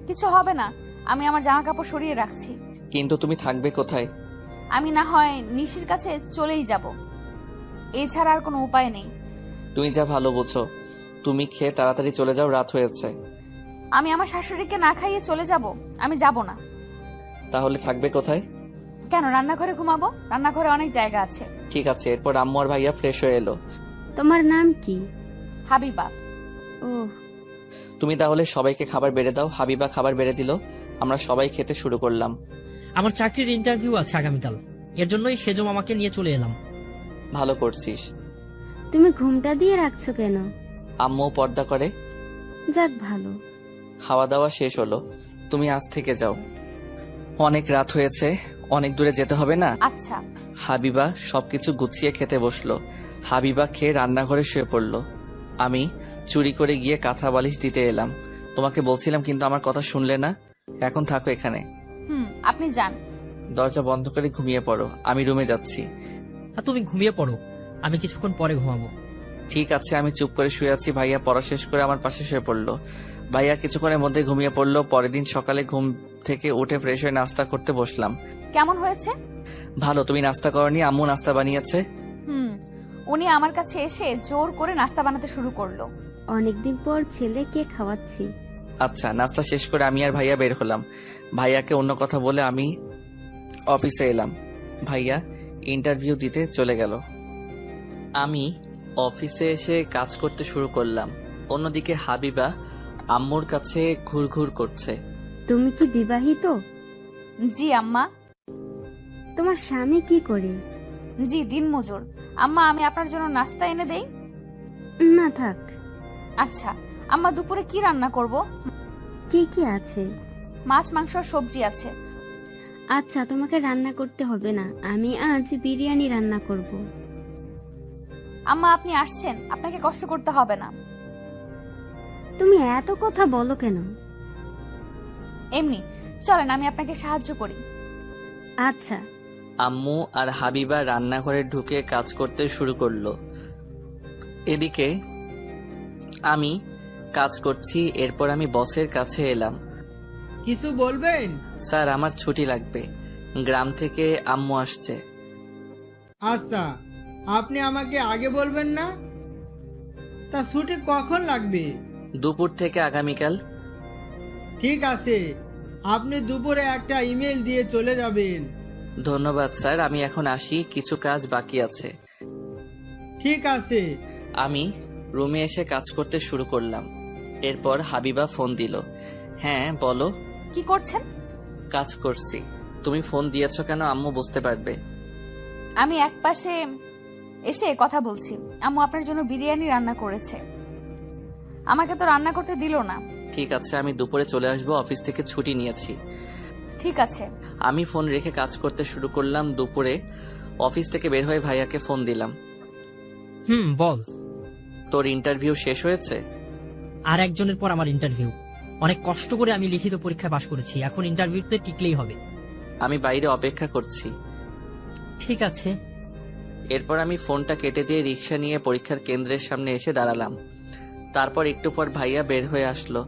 কিছু হবে না, আমি আমার জামা কাপড় সরিয়ে রাখছি। কিন্তু তুমি থাকবে কোথায়? আমি না হয় নিশির কাছে চলেই যাব, এছাড়া আর কোনো উপায় নেই। তুমি যা ভালো বোঝো। তুমি খেয়ে তাড়াতাড়ি চলে যাও, রাত হয়েছে। আমি আমার শাশুড়িকে না খাইয়ে চলে যাব? আমি যাব না। তাহলে থাকবে কোথায়? কেন, রান্নাঘরে ঘুমাবো, রান্নাঘরে অনেক জায়গা আছে। ঠিক আছে। এরপর আম্মু আর ভাইয়া ফ্রেশ হয়ে এলো। তোমার নাম কি? হাবিবা। ও, তুমি তাহলে সবাইকে খাবার বেড়ে দাও। হাবিবা খাবার বেড়ে দিল, আমরা সবাই খেতে শুরু করলাম। আমার চাকরির ইন্টারভিউ আছে আগামীকাল, এর জন্যই সেজো মামাকে নিয়ে চলে এলাম। ভালো করছিস। তুমি ঘুমটা দিয়ে রাখছো কেন? আম্মু পর্দা করে। যাক ভালো। খাওয়া দাওয়া শেষ হলো, তুমি আজ থেকে যাও। অনেক রাত হয়েছে, অনেক দূরে যেতে হবে না। আচ্ছা। হাবিবা সবকিছু গুছিয়ে খেতে বসলো। হাবিবা খেয়ে রান্নাঘরে শুয়ে পড়লো। আমি চুরি করে গিয়ে কাঁথা বালিশ দিতে এলাম। তোমাকে বলছিলাম কিন্তু আমার কথা শুনলে না। এখন থাকো এখানে। আপনি যান। দরজা বন্ধ করে ঘুমিয়ে পড়ো, আমি রুমে যাচ্ছি। তুমি ঘুমিয়ে পড়ো, আমি কিছুক্ষণ পরে ঘুমাবো। ঠিক আছে। আমি চুপ করে শুয়ে আছি। ভাইয়া পড়া শেষ করে আমার পাশে শুয়ে পড়লো। ভাইয়া কিছুক্ষণের মধ্যে ঘুমিয়ে পড়লো। পরের দিন সকালে ঘুম থেকে উঠে ফ্রেশ হয়ে নাস্তা করতে বসলাম। কেমন হয়েছে? ভালো। তুমি নাস্তা করনি? আম্মু নাস্তা বানিয়েছে। উনি আমার কাছে এসে জোর করে নাস্তা বানাতে শুরু করলো। অনেকদিন পর ছেলেকে খাওয়াচ্ছি। আচ্ছা। নাস্তা শেষ করে আমি আর ভাইয়া বের হলাম। ভাইয়াকে অন্য কথা বলে আমি অফিসে এলাম। ভাইয়া ইন্টারভিউ দিতে চলে গেল। আমি অফিসে এসে কাজ করতে শুরু করলাম। অন্যদিকে হাবিবা আম্মুর কাছে ঘুরঘুর করছে। তুমি কি বিবাহিত? জি আম্মা। তোমার স্বামী কি করে? জি দিনমজুর। আম্মা, আমি আপনার জন্য নাস্তা এনে দেই? না থাক। আচ্ছা আম্মা, দুপুরে কি রান্না করব? কি কি আছে? মাছ, মাংস, সবজি আছে। আচ্ছা, তোমাকে রান্না করতে হবে না, আমি আজ বিরিয়ানি রান্না করব। আম্মা, আপনি আসছেন, আপনাকে কষ্ট করতে হবে না। তুমি এত কথা বলো কেন? এমনি, চলেন আমি আপনাকে সাহায্য করি। আচ্ছা। আম্মু আর হাবিবা রান্নাঘরে ঢুকে কাজ করতে শুরু করলো। এদিকে আমি কাজ করছি। এরপর আমি বসের কাছে এলাম। কিছু বলবেন? স্যার, আমার ছুটি লাগবে, গ্রাম থেকে আম্মু আসছে। আচ্ছা, আপনি আমাকে আগে বলবেন না? তা ছুটি কখন লাগবে? দুপুর থেকে আগামীকাল। ঠিক আছে, আপনি দুপুরে একটা ইমেল দিয়ে চলে যাবেন। ধন্যবাদ স্যার, আমি এখন আসি, কিছু কাজ বাকি আছে। ঠিক আছে। আমি রুমে এসে কাজ করতে শুরু করলাম। এরপর হাবিবা ফোন দিল। হ্যাঁ বলো। কি করছেন? কাজ করছি। তুমি ফোন দিয়েছো কেন আম্মু বুঝতে পারবে। আমি একপাশে এসে কথা বলছি। আম্মু আপনার জন্য বিরিয়ানি রান্না করেছে। আমাকে তো রান্না করতে দিল না। ঠিক আছে, আমি দুপুরে চলে আসবো, অফিস থেকে ছুটি নিয়েছি। ঠিক আছে। আমি ফোন রেখে কাজ করতে শুরু করলাম। দুপুরে অফিস থেকে বের হয়ে ভাইয়াকে ফোন দিলাম। বল। তোর ইন্টারভিউ শেষ হয়েছে? আর একজনের পর আমার ইন্টারভিউ। অনেক কষ্ট করে আমি লিখিত পরীক্ষায় পাশ করেছি, এখন ইন্টারভিউতে টিকলেই হবে। আমি বাইরে অপেক্ষা করছি। ঠিক আছে। এরপর আমি ফোনটা কেটে দিয়ে রিক্সা নিয়ে পরীক্ষার কেন্দ্রের সামনে এসে দাঁড়ালাম। তারপর একটু পর ভাইয়া বের হয়ে আসলো।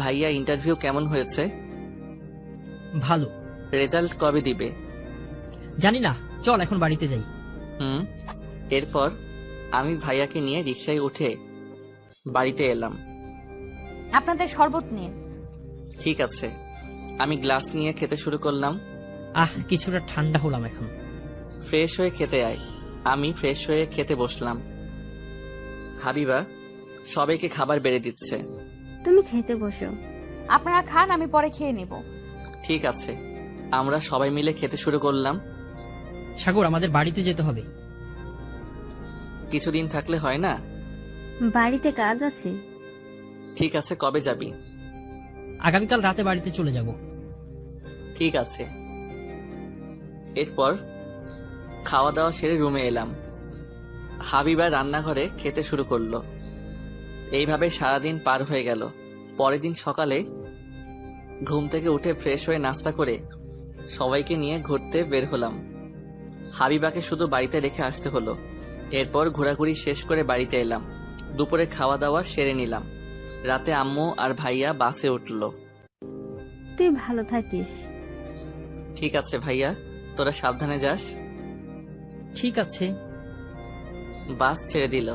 ভাইয়া, ইন্টারভিউ কেমন হয়েছে? ভালো। রেজাল্ট কবে দিবে? জানি না, চল এখন বাড়িতে যাই। এরপর আমি ভাইয়াকে নিয়ে রিক্সায় উঠে বাড়িতে এলাম। আপনাদের শরবত নিন। ঠিক আছে। আমি গ্লাস নিয়ে খেতে শুরু করলাম। কিছুটা ঠান্ডা হলাম এখন। ফ্রেশ হয়ে খেতে আয়। আমি ফ্রেশ হয়ে খেতে বসলাম। হাবিবা সবাইকে খাবার বেড়ে দিচ্ছে। তুমি খেতে বসো। আপনারা খান, আমি পরে খেয়ে নেব। ঠিক আছে। আমরা সবাই মিলে খেতে শুরু করলাম। সাগর, আমাদের বাড়িতে যেতে হবে। কিছুদিন থাকলে হয় না? বাড়িতে কাজ আছে। ঠিক আছে, কবে যাবি? আগামীকাল রাতে বাড়িতে চলে যাব। ঠিক আছে। এরপর খাওয়া দাওয়া সেরে রুমে এলাম। হাবিবা রান্নাঘরে খেতে শুরু করলো। এইভাবে সারাদিন পার হয়ে গেল। পরের দিন সকালে ঘুম থেকে উঠে ফ্রেশ হয়ে নাস্তা করে সবাইকে নিয়ে ঘুরতে বের হলাম। হাবিবাকে শুধু বাড়িতে রেখে আসতে হলো। এরপর ঘোরাঘুরি শেষ করে বাড়িতে এলাম। দুপুরে খাওয়া দাওয়া সেরে নিলাম। রাতে আম্মু আর ভাইয়া বাসে উঠল। তুই ভালো থাকিস। ঠিক আছে ভাইয়া, তোরা সাবধানে যাস। ঠিক আছে। বাস ছেড়ে দিল।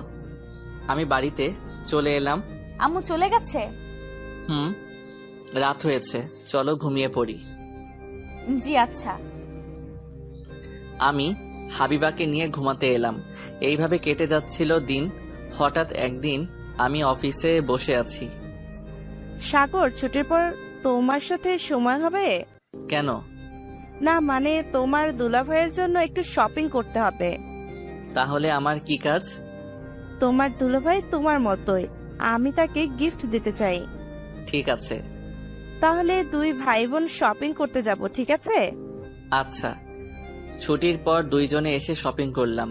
আমি বাড়িতে চলে এলাম। আম্মু চলে গেছে? রাত হয়েছে, চলো ঘুমিয়ে পড়ি। জি আচ্ছা। আমি হাবিবাকে নিয়ে ঘুমাতে এলাম। এইভাবে কেটে যাচ্ছিল দিন। হঠাৎ একদিন আমি অফিসে বসে আছি। সাগর, ছুটির পর তোমার সাথে সময় হবে? কেন? না মানে তোমার দুলাভাইয়ের জন্য একটু শপিং করতে হবে। তাহলে আমার কি কাজ? তোমার দুলাভাই তোমার মতোই, আমি তাকে গিফট দিতে চাই। ঠিক আছে। তাহলে দুই ভাই বোন শপিং করতে যাব, ঠিক আছে? আচ্ছা। ছুটির পর দুইজনে এসে শপিং করলাম।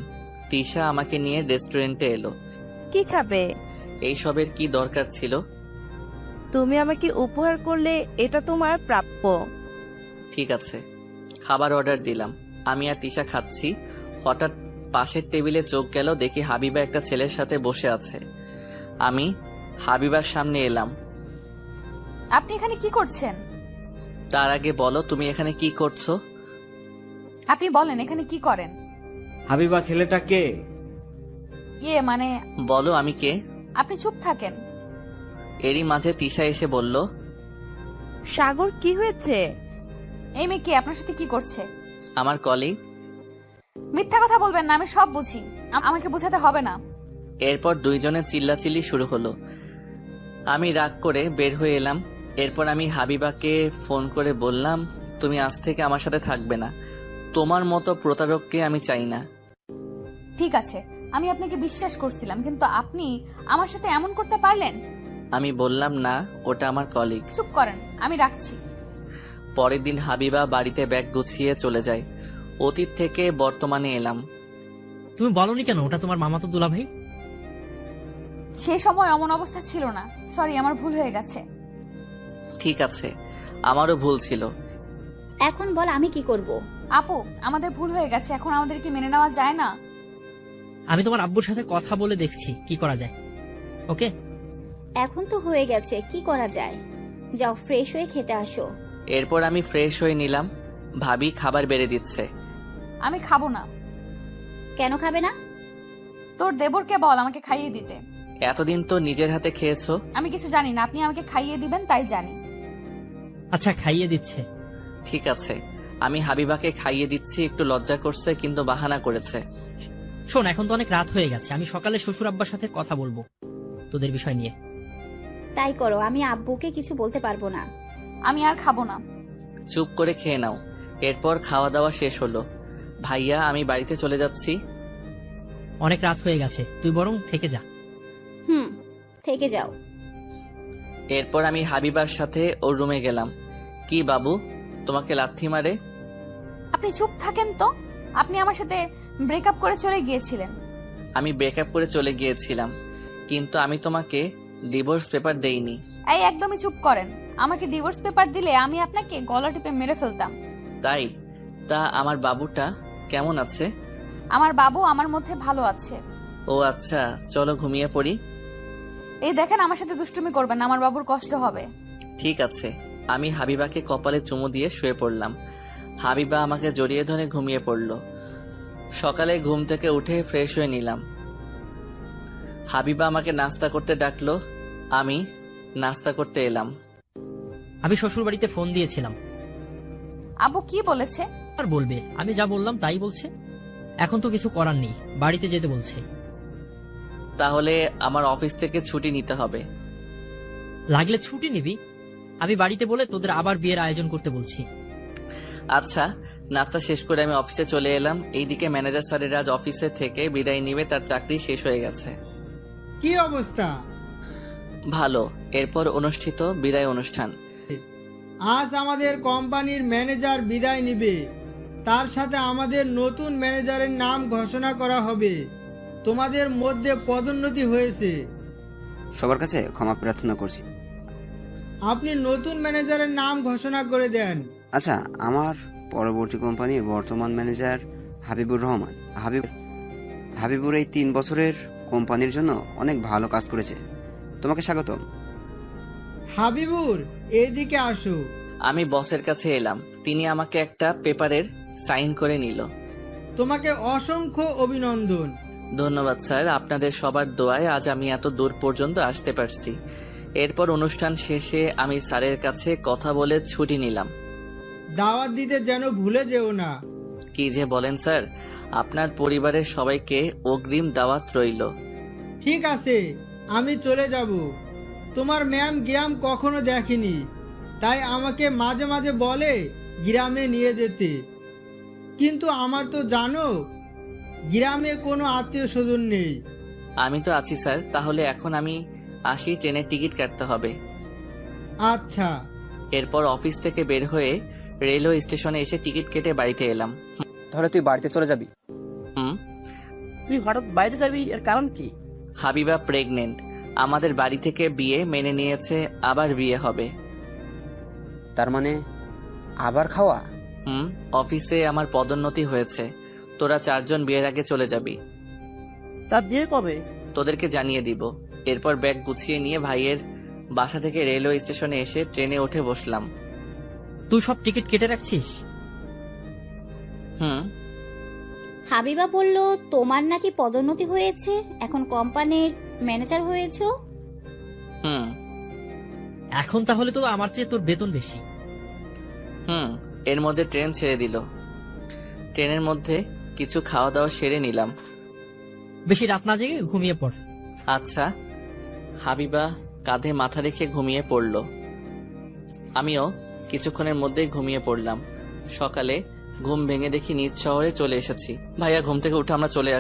তিশা আমাকে নিয়ে রেস্টুরেন্টে এলো। কি খাবে? এইসবের কি দরকার ছিল? তুমি আমাকে উপহার করলে এটা তোমার প্রাপ্য। ঠিক আছে। খাবার অর্ডার দিলাম। আমি আর তিশা খাচ্ছি। হঠাৎ পাশের টেবিলে চোখ গেল, দেখি হাবিবা একটা ছেলের সাথে বসে আছে। আমি হাবিবার সামনে এলাম। আপনি এখানে কি করছেন? তার আগে বলো, তুমি এখানে কি করছো? আপনি বলেন, এখানে কি করেন? হাবিবা ছেলেটা কে? মানে বলো আমি কে। আপনি চুপ থাকেন। এরই মাঝে তিশা এসে বলল, সাগর কি হয়েছে? এই মেয়ে কে? আপনার সাথে কি করছে? আমার কলিগ। মিথ্যা কথা বলবেন না, আমি সব বুঝি, আমাকে বোঝাতে হবে না। এরপর দুইজনে চিল্লাচিল্লি শুরু হলো। আমি রাগ করে বের হয়ে এলাম। এরপর আমি হাবিবাকে ফোন করে বললাম, তুমি আজ থেকে আমার সাথে থাকবে না। তোমার মতো প্রতারককে আমি চাই না। ঠিক আছে, আমি আপনাকে বিশ্বাস করছিলাম, কিন্তু আপনি আমার সাথে এমন করতে পারলেন? আমি বললাম না, ওটা আমার কলিগ। চুপ করেন, আমি রাখছি। পরের দিন হাবিবা বাড়িতে ব্যাগ গুছিয়ে চলে যায়। অতীত থেকে বর্তমানে এলাম। তুমি বলনি কেন ওটা তোমার মামাতো দুলাভাই? সেই সময় এমন অবস্থা ছিল না। সরি, আমার ভুল হয়ে গেছে। ঠিক আছে, আমারও ভুল ছিল। এখন বল আমি কি করব? আপু, আমাদের ভুল হয়ে গেছে, এখন আমাদের কি মেনে নেওয়া যায় না? আমি তোমার আব্বুর সাথে কথা বলে দেখছি কি করা যায়। ওকে? এখন তো হয়ে গেছে, কি করা যায়? যাও ফ্রেশ হয়ে খেতে আসো। এরপর আমি ফ্রেশ হয়ে নিলাম। ভাবি খাবার বেড়ে দিচ্ছে। আমি খাবো না। কেন খাবে না? তোর দেবরকে বল আমাকে খাইয়ে দিতে। এতদিন তো নিজের হাতে খেয়েছো। আমি কিছু জানি না, আপনি আমাকে খাইয়ে দিবেন তাই জানি। আচ্ছা, খাইয়ে দিচ্ছে। ঠিক আছে, আমি হাবিবাকে খাইয়ে দিচ্ছি। একটু লজ্জা করছে, কিন্তু বাহানা করেছে। শোন, এখন তো অনেক রাত হয়ে গেছে, আমি সকালে শ্বশুর আব্বার সাথে কথা বলবো তোদের বিষয় নিয়ে। তাই করো, আমি আব্বুকে কিছু বলতে পারবো না। আমি আর খাবো না। চুপ করে খেয়ে নাও। এরপর খাওয়া দাওয়া শেষ হলো। ভাইয়া, আমি বাড়িতে চলে যাচ্ছি। অনেক রাত হয়ে গেছে, তুই বরং থেকে যা। থেকে যাও। এরপর আমি হাবিবার সাথে ওর রুমে গেলাম। কি বাবু, তোমাকে লাথি মারে? আপনি চুপ থাকেন তো। আপনি আমার সাথে ব্রেকআপ করে চলে গিয়েছিলেন। আমি ব্রেকআপ করে চলে গিয়েছিলাম, কিন্তু আমি তোমাকে ডিভোর্স পেপার দেইনি। এই একদমই চুপ করেন। আমাকে ডিভোর্স পেপার দিলে আমি আপনাকে গলা টিপে মেরে ফেলতাম। তাই? তা আমার বাবুটা কেমন আছে? আমার বাবু আমার মধ্যে ভালো আছে। ও আচ্ছা, চলো ঘুমিয়ে পড়ি। এই দেখেন, আমার সাথে দুষ্টুমি করবেন না, আমার বাবুর কষ্ট হবে। ঠিক আছে। আমি হাবিবাকে কপালে চুমু দিয়ে শুয়ে পড়লাম। হাবিবা আমাকে জড়িয়ে ধরে ঘুমিয়ে পড়ল। সকালে ঘুম থেকে উঠে ফ্রেশ হয়ে নিলাম। হাবিবা আমাকে নাস্তা করতে ডাকলো, আমি নাস্তা করতে এলাম। আমি শ্বশুর বাড়িতে ফোন দিয়েছিলাম। আব্বু কি বলেছে? আর বলবে, আমি যা বললাম তাই বলছে। এখন তো কিছু করার নেই, বাড়িতে যেতে বলছে। তাহলে আমার অফিস থেকে ছুটি নিতে হবে। লাগলে ছুটি নিবি, আমি বাড়িতে বলে তোদের আবার বিয়ের আয়োজন করতে বলছি। আচ্ছা, নাস্তা শেষ করে আমি অফিসে চলে এলাম। এইদিকে ম্যানেজার স্যারের আজ অফিসে থেকে বিদায় নিবে, তার চাকরি শেষ হয়ে গেছে। কি অবস্থা? ভালো। এরপর অনুষ্ঠিত বিদায় অনুষ্ঠান। আজ আমাদের কোম্পানির ম্যানেজার বিদায় নিবে, তার সাথে আমাদের নতুন ম্যানেজারের নাম ঘোষণা করা হবে। তোমাদের মধ্যে পদোন্নতি হয়েছে। সবার কাছে ক্ষমা প্রার্থনা করছি। আপনি নতুন ম্যানেজারের নাম ঘোষণা করে দেন। আচ্ছা, আমার পরবর্তী কোম্পানির বর্তমান ম্যানেজার হাবিবুর রহমান। হাবিবুর এই 3 বছরের কোম্পানির জন্য অনেক ভালো কাজ করেছে। তোমাকে স্বাগতম। হাবিবুর, এদিকে আসো। আমি বসের কাছে এলাম। তিনি আমাকে একটা পেপারের সাইন করে নিল। তোমাকে অসংখ্য অভিনন্দন। ধন্যবাদ স্যার, আপনাদের সবার দোয়ায় আজ আমি এত দূর পর্যন্ত আসতে পারছি। এরপর অনুষ্ঠান শেষে আমি স্যারের কাছে কথা বলে ছুটি নিলাম। দাওয়াত দিতে যেন ভুলে যেও না। কি যে বলেন স্যার, আপনার পরিবারের সবাইকে অগ্রিম দাওয়াত রইল। ঠিক আছে, আমি চলে যাব। তোমার ম্যাম গ্রাম কখনো দেখেনি, তাই আমাকে মাঝে মাঝে বলে গ্রামে নিয়ে যেতে। কিন্তু আমার তো জানো, গ্রামে কোনো আত্মীয় স্বজন নেই। আমি তো আছি স্যার, তাহলে এখন আমি আসি, ট্রেনের টিকিট কাটতে হবে। আচ্ছা। এরপর অফিস থেকে বের হয়ে রেলওয়ে স্টেশনে এসে টিকিট কেটে বাড়িতে এলাম। তাহলে তুই বাড়িতে চলে যাবি? তুই হঠাৎ বাইরে যাবি, এর কারণ কি? হাবিবা প্রেগনেন্ট। আমাদের বাড়ি থেকে বিয়ে মেনে নিয়েছে, আবার বিয়ে হবে। তার মানে আবার খাওয়া? অফিসে আমার পদোন্নতি হয়েছে। তোরা 4 জন বিয়ের আগে চলে যাবি। তা বিয়ে কবে? তোদেরকে জানিয়ে দিব। এরপর ব্যাগ গুছিয়ে নিয়ে ভাইয়ের বাসা থেকে রেলওয়ে স্টেশনে এসে ট্রেনে উঠে বসলাম। তুই সব টিকিট কেটে রাখছিস? হাবিবা বলল তোমার নাকি পদোন্নতি হয়েছে, এখন কোম্পানির ম্যানেজার হয়েছো। এখন তাহলে তো আমার চেয়ে তোর বেতন বেশি। এর মধ্যে ট্রেন ছেড়ে দিল। ট্রেনের মধ্যে কিছু খাওয়া দাওয়া সেরে নিলাম। বেশি রাত না জেগে ঘুমিয়ে পড়। আচ্ছা। হাবিবা কাঁধে মাথা রেখে ঘুমিয়ে পড়ল। আমিও কিছুক্ষণের মধ্যেই ঘুমিয়ে পড়লাম। সকালে ঘুম ভেঙে দেখি নিজ শহরে চলে এসেছি। ভাইয়া ঘুম থেকে উঠে আমরা চলে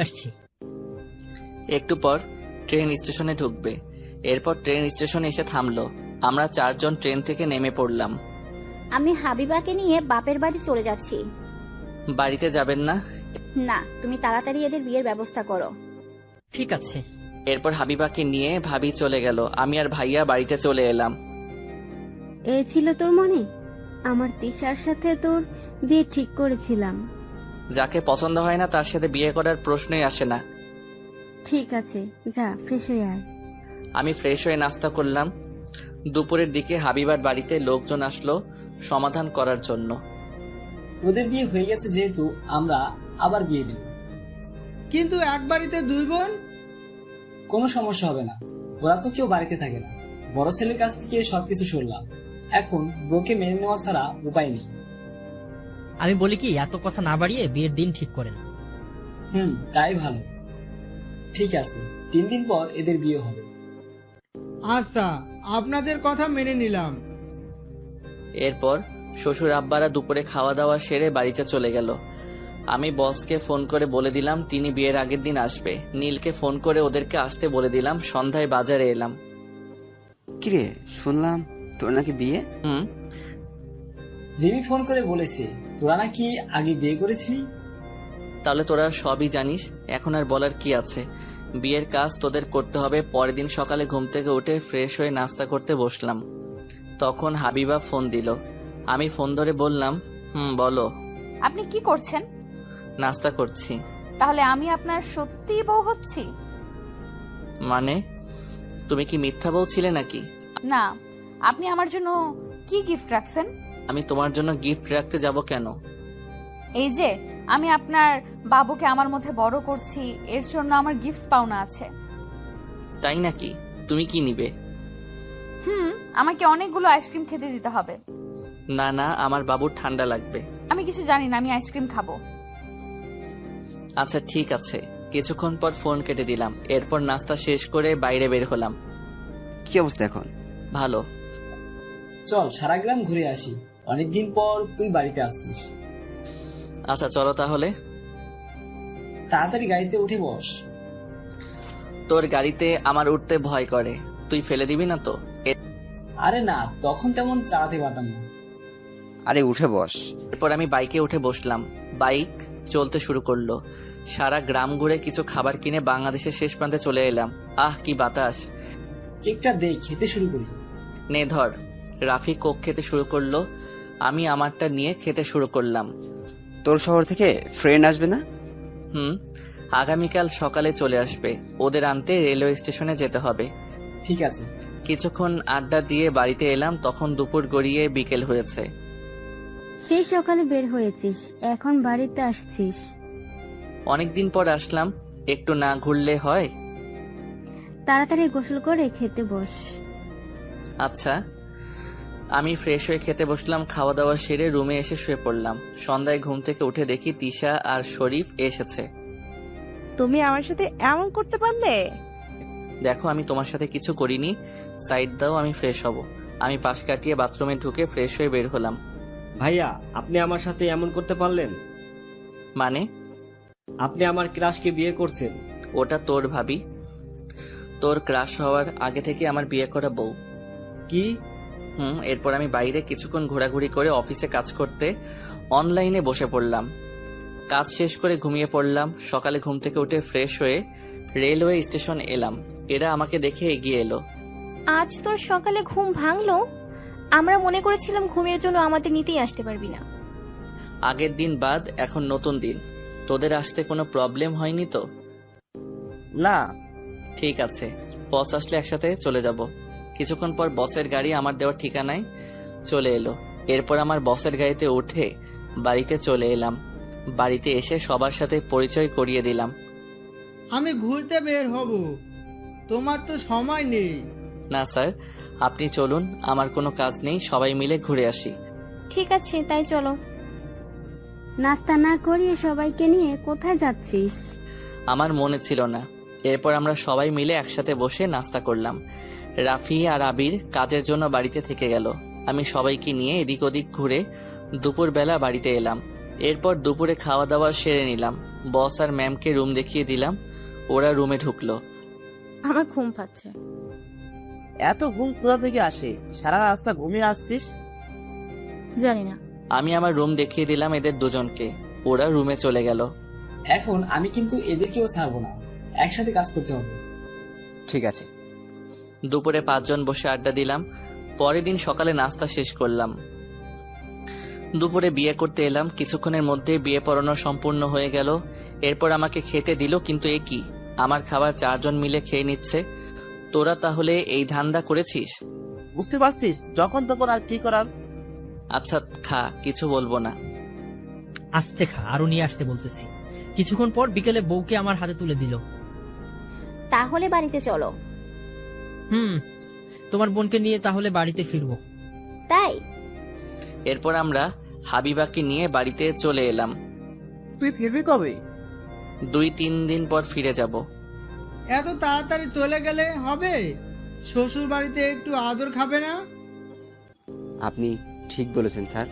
আসছি। একটু পর ট্রেন স্টেশনে ঢুকবে। এরপর ট্রেন স্টেশনে এসে থামলো। আমরা 4 জন ট্রেন থেকে নেমে পড়লাম। আমি হাবিবাকে নিয়ে বাপের বাড়ি চলে যাচ্ছি। বাড়িতে যাবেন না? না, তুমি তাড়াতাড়ি এদের বিয়ের ব্যবস্থা করো। ঠিক আছে। এরপর হাবিবাকে নিয়ে ভাবি চলে গেল। আমি আর ভাইয়া বাড়িতে চলে এলাম। এই ছিল তোর মনে? আমার তিশার সাথে তোর বিয়ে ঠিক করেছিলাম। যাকে পছন্দ হয় না তার সাথে বিয়ে করার প্রশ্নই আসে না। ঠিক আছে, যা ফ্রেশ হয়ে আয়। আমি ফ্রেশ হয়ে নাস্তা করলাম। দুপুরের দিকে হাবিবার বাড়িতে লোকজন আসলো সমাধান করার জন্য। ওদের বিয়ে হয়ে গেছে যেহেতু আমরা আবার বিয়ে দেব। কিন্তু এক বাড়িতে 2 বোন? কোনো সমস্যা হবে না, ওরা তো কেউ বাড়িতে থাকে না। বড় ছেলের কাছ থেকে সবকিছু শুনলাম। এখন বউকে মেনে নেওয়া ছাড়া উপায় নেই। আমি বলি কি, এত কথা না বাড়িয়ে বিয়ের দিন ঠিক করেন। তাই ভালো। ঠিক আছে, 3 দিন পর এদের বিয়ে হবে। আচ্ছা, আপনাদের কথা মেনে নিলাম। এরপর শ্বশুর আব্বারা দুপুরে খাওয়া দাওয়া সেরে বাড়িতে চলে গেল। আমি বসকে ফোন করে বলে দিলাম তিনি বিয়ের আগের দিন আসবে। নীলকে ফোন করে ওদেরকে আসতে বলে দিলাম। সন্ধ্যায় বাজারে এলাম। কিরে, শুনলাম তোর নাকি বিয়ে? রিমি ফোন করে বলেছে তোরা নাকি আগে বিয়ে করেছিলি। তাহলে তোরা সবই জানিস, এখন আর বলার কি আছে। বিয়ের কাজ তোদের করতে হবে। পরের দিন সকালে ঘুম থেকে উঠে ফ্রেশ হয়ে নাস্তা করতে বসলাম। তখন হাবিবা ফোন দিল। আমি ফোন ধরে বললাম, বলো। আপনি কি করছেন? নাস্তা করছি। তাহলে আমি আপনার সত্যি বউ হচ্ছি? মানে তুমি কি মিথ্যা বলছিলে নাকি? না, আপনি আমার জন্য কি গিফট রাখছেন? আমি তোমার জন্য গিফট রাখতে যাব কেন? এই যে আমি আপনার বাবুকে আমার মধ্যে বড় করছি, এর জন্য আমার গিফট পাওনা আছে। তাই নাকি? তুমি কি নিবে? আমাকে অনেকগুলো আইসক্রিম খেতে দিতে হবে। না না, আমার বাবুর ঠান্ডা লাগবে। আমি কিছু জানি না, আমি আইসক্রিম খাবো। আচ্ছা ঠিক আছে। কিছুক্ষণ পর ফোন কেটে দিলাম। এরপর নাস্তা শেষ করে বাইরে বের হলাম। কি অবস্থা এখন? ভালো। চল সারা গ্রাম ঘুরে আসি, অনেকদিন পর তুই বাড়িতে আসছিস। আচ্ছা চলো তাহলে। তাড়াতাড়ি গাড়িতে উঠে বস। তোর গাড়িতে আমার উঠতে ভয় করে, তুই ফেলে দিবি না তো? আরে না, তখন তেমন চালাতে পারতাম না। আরে উঠে বস। এরপর আমি বাইকে উঠে বসলাম। বাইক চলতে শুরু করলো। সারা গ্রাম ঘুরে কিছু খাবার কিনে বাংলাদেশের শেষ প্রান্তে চলে এলাম। আহ কি বাতাস! কেকটা দে, খেতে শুরু করি। নে ধর। রাফি কোক খেতে শুরু করলো, আমি আমারটা নিয়ে খেতে শুরু করলাম। তোর শহর থেকে ফ্রেন্ড আসবে না? আগামীকাল সকালে চলে আসবে। ওদের আনতে রেলওয়ে স্টেশনে যেতে হবে। ঠিক আছে। কিছুক্ষণ আড্ডা দিয়ে বাড়িতে এলাম, তখন দুপুর গড়িয়ে বিকেল হয়েছে। সেই সকালে বের হয়েছিস, এখন বাড়িতে আসছিস? অনেকদিন পর আসলাম, একটু না ঘুরলে হয়? তাড়াতাড়ি গোসল করে খেতে বস। আচ্ছা। আমি ফ্রেশ হয়ে খেতে বসলাম। খাওয়া দাওয়া সেরে রুমে এসে শুয়ে পড়লাম। সন্ধ্যায় ঘুম থেকে উঠে দেখি তিশা আর শরীফ এসেছে। তুমি আমার সাথে এমন করতে পারলে? দেখো আমি তোমার সাথে কিছু করিনি, সাইড দাও, আমি ফ্রেশ হব। আমি পাশ কাটিয়ে বাথরুমে ঢুকে ফ্রেশ হয়ে বের হলাম। ভাইয়া, আপনি আমার সাথে এমন করতে পারলেন? মানে? আপনি আমার ক্রাশকে বিয়ে করছেন। ওটা তোর ভাবি, তোর ক্রাশ হওয়ার আগে থেকে আমার বিয়ে করা বউ। কি? এরপর আমি বাইরে কিছুক্ষণ ঘোরাঘুরি করে অফিসে কাজ করতে অনলাইনে বসে পড়লাম। কাজ শেষ করে ঘুমিয়ে পড়লাম। সকালে ঘুম থেকে উঠে ফ্রেশ হয়ে রেলওয়ে স্টেশন এলাম। এরা আমাকে দেখে এগিয়ে এলো। আজ তোর সকালে ঘুম ভাঙলো? আমরা মনে করেছিলাম ঘুমের জন্য আমাদের নিতেই আসতে পারবি না। আগের দিন বাদ এখন নতুন দিন, তোদের আসতে কোনো প্রবলেম হয়নি তো? না। ঠিক আছে, বস আসলে একসাথে চলে যাব। কিছুক্ষণ পর বসের গাড়ি আমার দেওয়ার ঠিকানায় চলে এলো। এরপর আমার বসের গাড়িতে উঠে বাড়িতে চলে এলাম। বাড়িতে এসে সবার সাথে পরিচয় করিয়ে দিলাম। আমি ঘুরতে বের হব, তোমার তো সময় নেই। না স্যার, আপনি চলুন, আমার কোনো কাজ নেই, সবাই মিলে ঘুরে আসি। ঠিক আছে, তাই চলো। নাস্তা না করিয়ে সবাইকে নিয়ে কোথায় যাচ্ছিস? আমার মনে ছিল না। এরপর আমরা সবাই মিলে একসাথে বসে নাস্তা করলাম। রাফি আর আবির কাজের জন্য বাড়িতে থেকে গেল। আমি সবাইকে নিয়ে এদিক ওদিক ঘুরে দুপুরবেলা বাড়িতে এলাম। এরপর দুপুরে খাওয়া দাওয়া সেরে নিলাম। বস আর ম্যামকে রুম দেখিয়ে দিলাম। ওরা রুমে ঢুকলো। আমার ঘুম পাচ্ছে। এত ঘুম কোথা থেকে আসে? সারা রাস্তা ঘুমিয়ে আসছিস? জানি না। আমি আমার রুম দেখিয়ে দিলাম এদের দুজনকে। ওরা রুমে চলে গেল। এখন আমি কিন্তু এদেরকেও ছাড়বো না, একসাথে কাজ করতে হবে। ঠিক আছে। দুপুরে 5 জন বসে আড্ডা দিলাম। পরের দিন সকালে নাস্তা শেষ করলাম। দুপুরে বিয়ে করতে এলাম। কিছুক্ষণের মধ্যে বিয়ে পড়ানো সম্পূর্ণ হয়ে গেল। এরপর আমাকে খেতে দিল, কিন্তু এ কি, আমার খাবার 4 জন মিলে খেয়ে নিচ্ছে। তোরা তাহলে এই ধান্দা করেছিস? বুঝতে পারছিস, যখন তখন আর কি করার। আচ্ছা খা, কিছু বলবো না। আস্তে খা, আরো নিয়ে আসতে বলতেছি। কিছুক্ষণ পর বিকেলে বউকে আমার হাতে তুলে দিল। তাহলে বাড়িতে চলো। তোমার বোনকে নিয়ে তাহলে বাড়িতে ফিরবো। তাই? এরপর আমরা হাবিবাকে নিয়ে বাড়িতে চলে এলাম। তুই ফিরবি কবে? 2-3 দিন পর ফিরে যাব। এত তাড়াতাড়ি চলে গেলে হবে? শ্বশুর বাড়িতে একটু আদর খাবে না? আপনি ঠিক বলেছেন স্যার।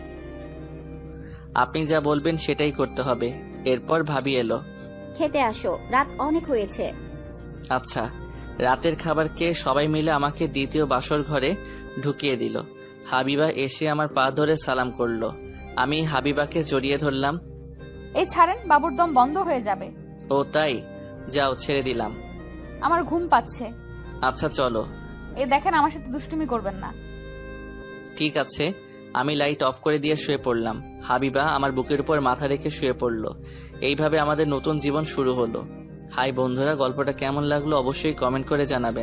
আপনি যা বলবেন সেটাই করতে হবে। এরপর ভাবি এলো। খেতে আসো, রাত অনেক হয়েছে। আচ্ছা। রাতের খাবার খেয়ে সবাই মিলে আমাকে দ্বিতীয় বাসর ঘরে ঢুকিয়ে দিল। হাবিবা এসে আমার পা ধরে সালাম করলো। আমি হাবিবাকে জড়িয়ে ধরলাম। এই ছাড়েন, বাবুর দম বন্ধ হয়ে যাবে। ও তাই? যাও, ছেড়ে দিলাম। আমার ঘুম পাচ্ছে। আচ্ছা চলো। এই দেখেন, আমার সাথে দুষ্টুমি করবেন না। ঠিক আছে, আমি লাইট অফ করে দিয়ে শুয়ে পড়লাম। হাবিবা আমার বুকের উপর মাথা রেখে শুয়ে পড়ল। এইভাবে আমাদের নতুন জীবন শুরু হলো। হাই বন্ধুরা, গল্পটা কেমন লাগলো অবশ্যই কমেন্ট করে জানাবেন।